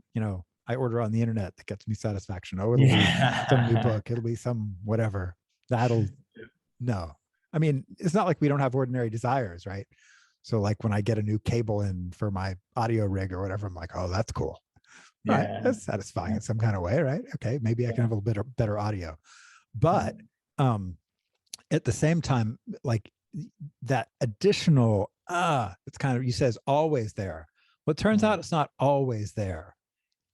I order on the internet that gets me satisfaction. Oh, it'll be some new book. It'll be some whatever. That'll, no. I mean, it's not like we don't have ordinary desires, right? So like when I get a new cable in for my audio rig or whatever, I'm like, oh, that's cool. Right. That's satisfying in some kind of way, right? Okay, maybe I can have a little bit of better audio. But at the same time, like that additional, it's kind of, you says always there. Well, it turns out it's not always there.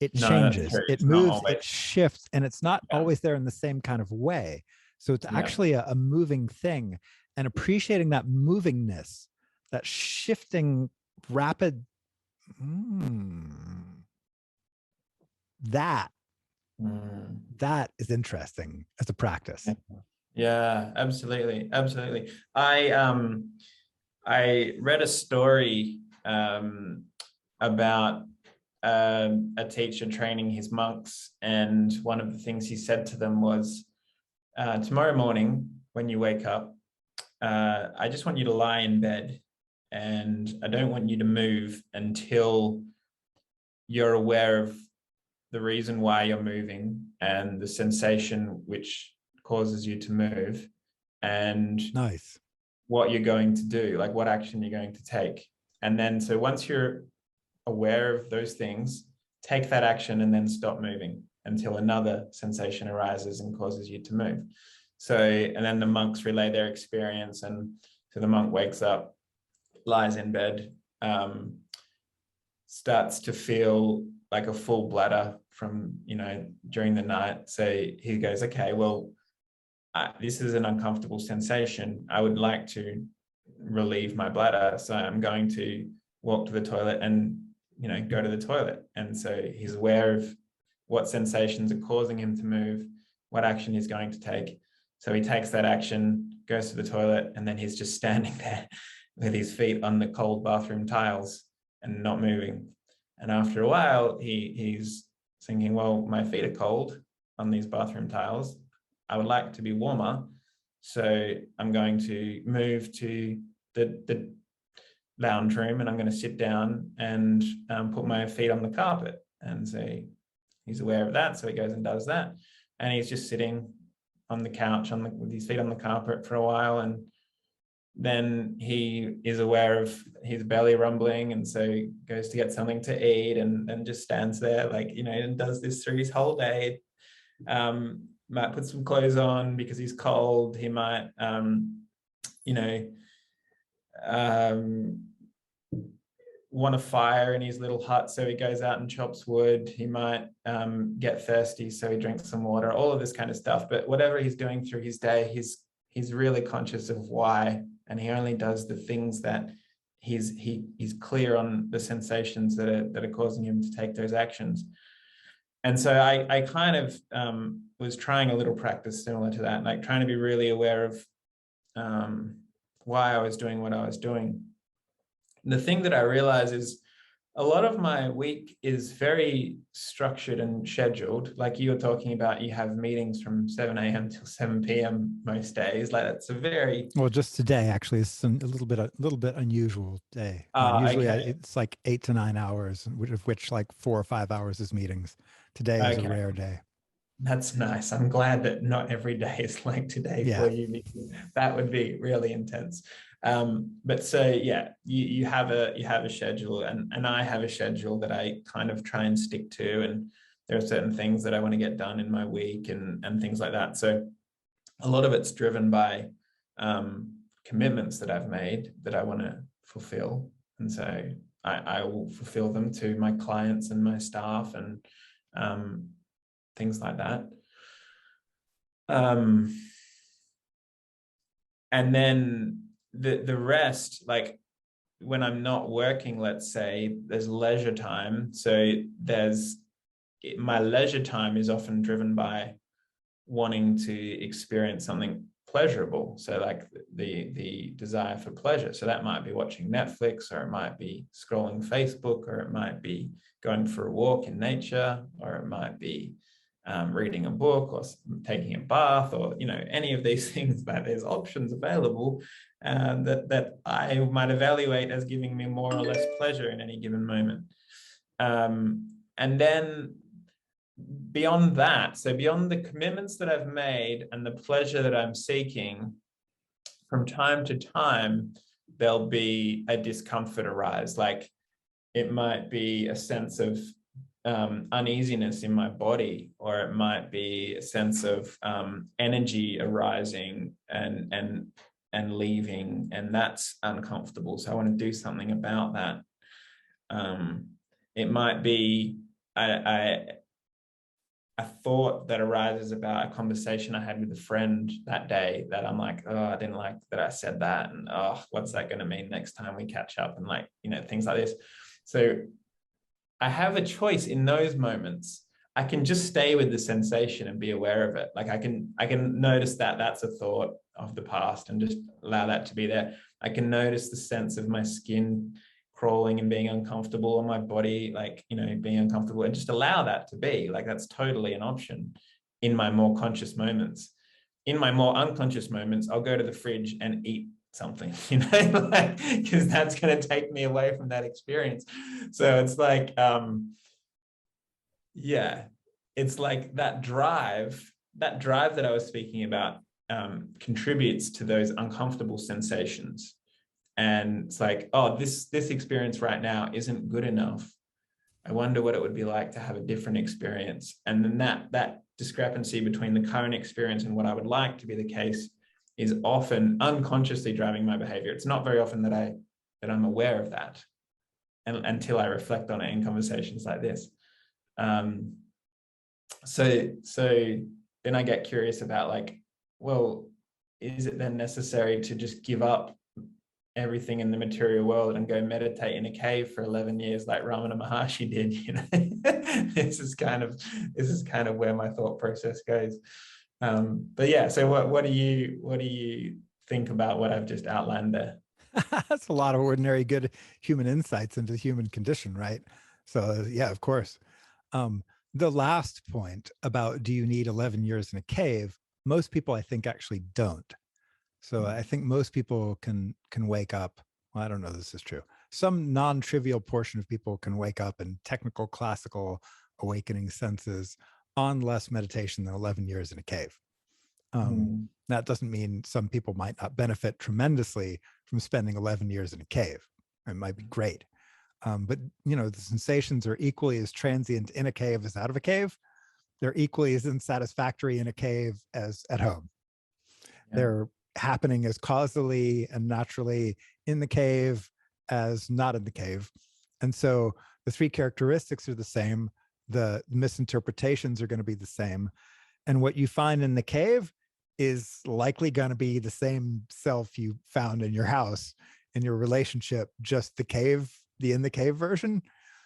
It changes, it moves, it shifts, and it's not always there in the same kind of way. So it's actually a moving thing, and appreciating that movingness, that shifting, rapid, that is interesting as a practice. Yeah, absolutely. Absolutely. I read a story about a teacher training his monks, and one of the things he said to them was, tomorrow morning when you wake up, I just want you to lie in bed, and I don't want you to move until you're aware of the reason why you're moving and the sensation which causes you to move, and nice, what you're going to do, like what action you're going to take. And then, so once you're aware of those things, take that action and then stop moving until another sensation arises and causes you to move. So, and then the monks relay their experience. And so the monk wakes up, lies in bed, starts to feel like a full bladder from, during the night. So he goes, okay, well, this is an uncomfortable sensation. I would like to relieve my bladder. So I'm going to walk to the toilet and, go to the toilet. And so he's aware of what sensations are causing him to move, what action he's going to take. So he takes that action, goes to the toilet, and then he's just standing there with his feet on the cold bathroom tiles and not moving. And after a while, he's thinking, well, my feet are cold on these bathroom tiles. I would like to be warmer. So I'm going to move to the lounge room, and I'm going to sit down and put my feet on the carpet. And so he's aware of that. So he goes and does that. And he's just sitting on the couch with his feet on the carpet for a while. And then he is aware of his belly rumbling. And so he goes to get something to eat and just stands there, like, and does this through his whole day. Might put some clothes on because he's cold. He might, want a fire in his little hut, so he goes out and chops wood. He might get thirsty, so he drinks some water, all of this kind of stuff. But whatever he's doing through his day, he's really conscious of why, and he only does the things that he's clear on the sensations that are causing him to take those actions. And so I kind of was trying a little practice similar to that, like trying to be really aware of why I was doing what I was doing. The thing that I realized is a lot of my week is very structured and scheduled. Like you were talking about, you have meetings from 7 a.m. till 7 p.m. most days. Like that's a very Well, just today actually is a little bit unusual day. Usually okay. it's like 8 to 9 hours, of which like 4 or 5 hours is meetings. Today is a Okay. rare day. That's nice. I'm glad that not every day is like today for Yeah. you, because that would be really intense. But so yeah, you have a schedule, and I have a schedule that I kind of try and stick to, and there are certain things that I want to get done in my week and things like that. So a lot of it's driven by commitments that I've made that I want to fulfill, and so I will fulfill them to my clients and my staff and um, things like that. Um, and then the rest, like when I'm not working, let's say there's leisure time. So there's my leisure time is often driven by wanting to experience something pleasurable. So like the desire for pleasure. So that might be watching Netflix, or it might be scrolling Facebook, or it might be going for a walk in nature, or it might be reading a book, or taking a bath, or any of these things. That there's options available that I might evaluate as giving me more or less pleasure in any given moment. And then beyond that, so beyond the commitments that I've made and the pleasure that I'm seeking, from time to time, there'll be a discomfort arise. Like it might be a sense of uneasiness in my body, or it might be a sense of energy arising and leaving, and that's uncomfortable. So I want to do something about that. It might be a thought that arises about a conversation I had with a friend that day that I'm like, oh, I didn't like that I said that, and oh, what's that going to mean next time we catch up, and like things like this. So I have a choice in those moments. I can just stay with the sensation and be aware of it. Like I can notice that that's a thought of the past and just allow that to be there. I can notice the sense of my skin crawling and being uncomfortable, on my body, like being uncomfortable, and just allow that to be. Like that's totally an option in my more conscious moments. In my more unconscious moments, I'll go to the fridge and eat something, because that's going to take me away from that experience. So it's like, yeah, it's like that drive that I was speaking about contributes to those uncomfortable sensations. And it's like, oh, this experience right now isn't good enough. I wonder what it would be like to have a different experience. And then that discrepancy between the current experience and what I would like to be the case is often unconsciously driving my behavior. It's not very often that I'm aware of that, and until I reflect on it in conversations like this. So then I get curious about, like, well, is it then necessary to just give up everything in the material world and go meditate in a cave for 11 years like Ramana Maharshi did? This is kind of where my thought process goes. But yeah, so what do you think about what I've just outlined there? That's a lot of ordinary good human insights into the human condition, right? So yeah, of course. Um, the last point about do you need 11 years in a cave? Most people, I think, actually don't. So I think most people can wake up. Well, I don't know if this is true. Some non-trivial portion of people can wake up in technical classical awakening senses on less meditation than 11 years in a cave. Mm. That doesn't mean some people might not benefit tremendously from spending 11 years in a cave. It might be great. But the sensations are equally as transient in a cave as out of a cave. They're equally as unsatisfactory in a cave as at home. Yeah. They're happening as causally and naturally in the cave as not in the cave. And so the three characteristics are the same. The misinterpretations are going to be the same. And what you find in the cave is likely going to be the same self you found in your house, in your relationship, just the in the cave version.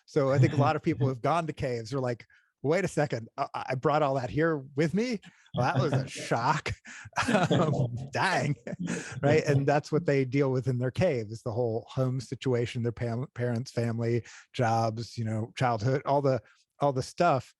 So I think a lot of people have gone to caves are like, wait a second, I brought all that here with me. Well, that was a shock. Dang. Right. And that's what they deal with in their cave, is the whole home situation, their parents, family, jobs, childhood, all the stuff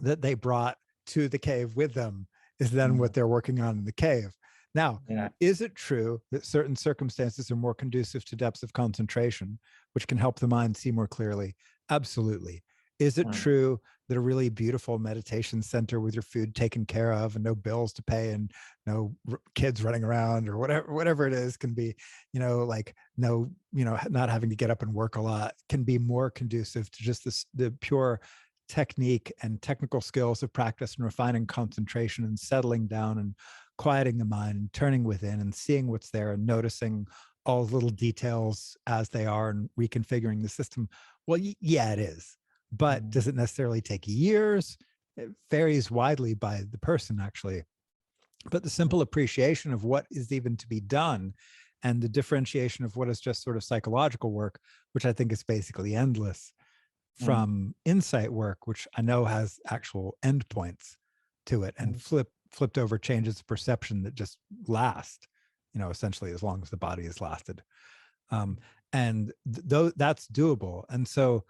that they brought to the cave with them is then what they're working on in the cave. Now, Yeah. is it true that certain circumstances are more conducive to depths of concentration, which can help the mind see more clearly? Absolutely. Is it true that a really beautiful meditation center with your food taken care of and no bills to pay and no kids running around or whatever it is can be, like no, not having to get up and work a lot, can be more conducive to just the pure technique and technical skills of practice and refining concentration and settling down and quieting the mind and turning within and seeing what's there and noticing all the little details as they are and reconfiguring the system? Well, yeah, it is. But does it necessarily take years? It varies widely by the person, actually. But the simple appreciation of what is even to be done and the differentiation of what is just sort of psychological work, which I think is basically endless, from insight work, which I know has actual endpoints to it and flipped over changes of perception that just last, essentially as long as the body has lasted. And that's doable. And so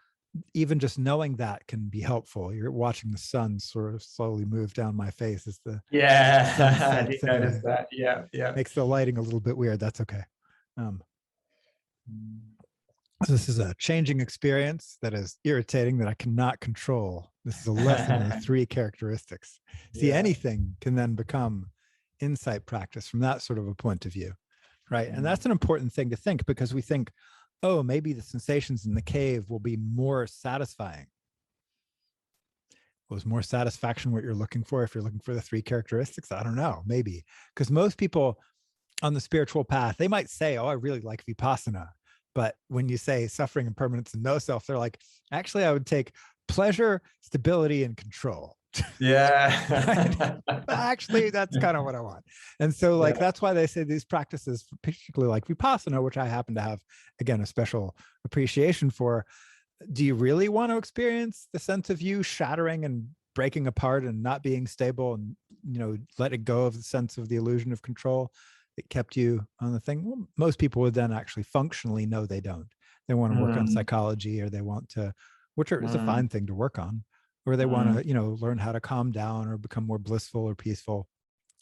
even just knowing that can be helpful. You're watching the sun sort of slowly move down my face as the I sunset did notice that. Yeah, yeah. makes the lighting a little bit weird. That's okay. So this is a changing experience that is irritating, that I cannot control. This is a lesson in the 3 characteristics. See, anything can then become insight practice from that sort of a point of view, right? And that's an important thing to think, because we think, oh, maybe the sensations in the cave will be more satisfying. Was more satisfaction what you're looking for if you're looking for the 3 characteristics? I don't know, maybe. Because most people on the spiritual path, they might say, oh, I really like Vipassana. But when you say suffering, impermanence, and no self, they're like, actually, I would take pleasure, stability, and control. Yeah. Actually, that's kind of what I want. And so that's why they say these practices, particularly like Vipassana, which I happen to have, again, a special appreciation for. Do you really want to experience the sense of you shattering and breaking apart and not being stable and, letting go of the sense of the illusion of control that kept you on the thing? Well, most people would then actually functionally know they don't. They want to work on psychology, or they want to, which is a fine thing to work on, or they want to, learn how to calm down or become more blissful or peaceful,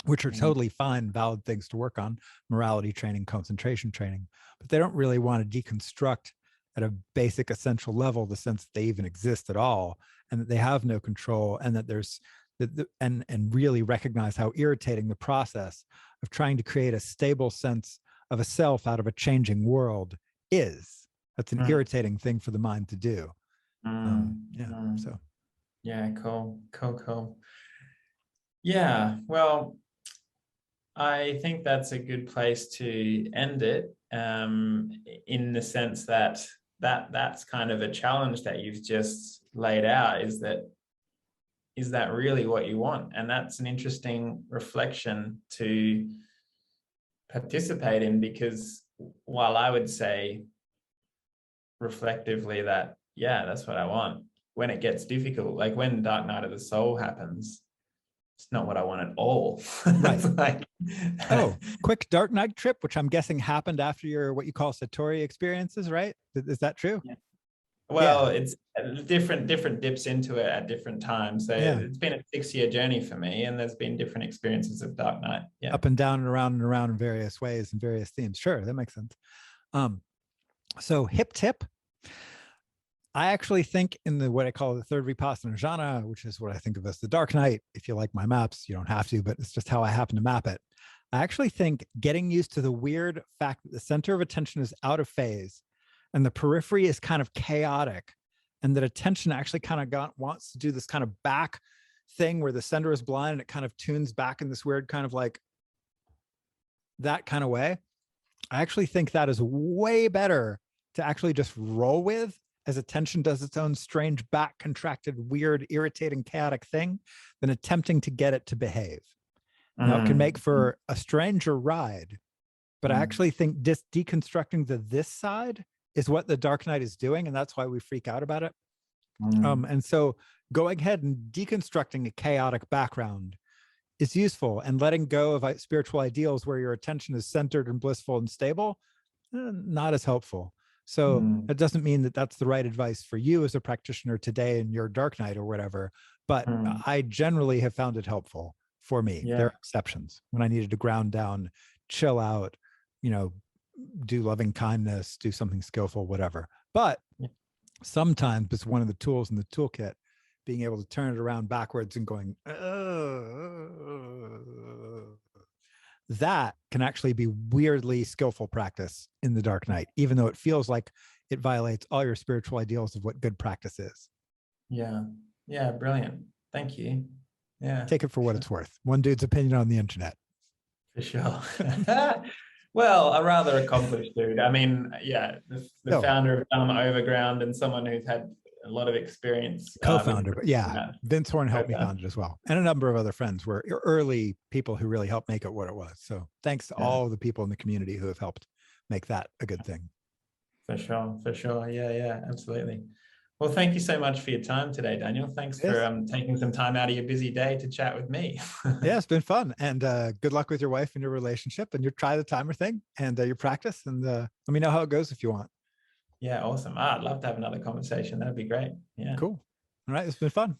which are totally fine, valid things to work on, morality training, concentration training. But they don't really want to deconstruct at a basic essential level the sense that they even exist at all, and that they have no control, and that there's and really recognize how irritating the process of trying to create a stable sense of a self out of a changing world is. That's an irritating thing for the mind to do. So yeah, cool. Yeah, well, I think that's a good place to end it, in the sense that that's kind of a challenge that you've just laid out, is that really what you want? And that's an interesting reflection to participate in, because while I would say reflectively that, yeah, that's what I want, when it gets difficult, like when Dark Night of the Soul happens, it's not what I want at all. Right. Oh, quick dark night trip, which I'm guessing happened after your what you call Satori experiences, right? Is that true? Yeah. Well, it's different dips into it at different times. So it's been a 6-year journey for me, and there's been different experiences of Dark Night. Yeah. Up and down and around in various ways and various themes. Sure, that makes sense. So hip tip. I actually think in the what I call the 3rd Vipassana jhana, which is what I think of as the dark night. If you like my maps, you don't have to, but it's just how I happen to map it. I actually think getting used to the weird fact that the center of attention is out of phase and the periphery is kind of chaotic, and that attention actually kind of wants to do this kind of back thing where the center is blind and it kind of tunes back in this weird kind of like that kind of way. I actually think that is way better to actually just roll with, as attention does its own strange back contracted, weird, irritating, chaotic thing, than attempting to get it to behave. Now, it can make for a stranger ride, but I actually think deconstructing the this side is what the dark night is doing, and that's why we freak out about it. And so going ahead and deconstructing a chaotic background is useful, and letting go of spiritual ideals where your attention is centered and blissful and stable, not as helpful. So Mm, that doesn't mean that that's the right advice for you as a practitioner today in your dark night or whatever, but mm, I generally have found it helpful for me. There yeah. are exceptions when I needed to ground down, chill out, you know, do loving kindness, do something skillful, whatever. But Yeah. sometimes it's one of the tools in the toolkit, being able to turn it around backwards and going, that can actually be weirdly skillful practice in the dark night, even though it feels like it violates all your spiritual ideals of what good practice is. Yeah. Yeah. Brilliant. Thank you. Yeah. Take it for what it's worth. One dude's opinion on the internet. For sure. Well, a rather accomplished dude. I mean, yeah, the Still, founder of Dharma Overground and someone who's had a lot of experience with co-founder, but yeah, that. Vince Horn helped me Co-founder. found it as well. And a number of other friends were early people who really helped make it what it was. So thanks to Yeah, all the people in the community who have helped make that a good thing. for sure. For sure. Yeah, yeah, absolutely. Well, thank you so much for your time today, Daniel. Thanks for Yes. taking some time out of your busy day to chat with me. Yeah, it's been fun. And good luck with your wife and your relationship, and you try the timer thing and your practice. And let me know how it goes if you want. Yeah, awesome. I'd love to have another conversation. That'd be great. Yeah. Cool. All right. It's been fun.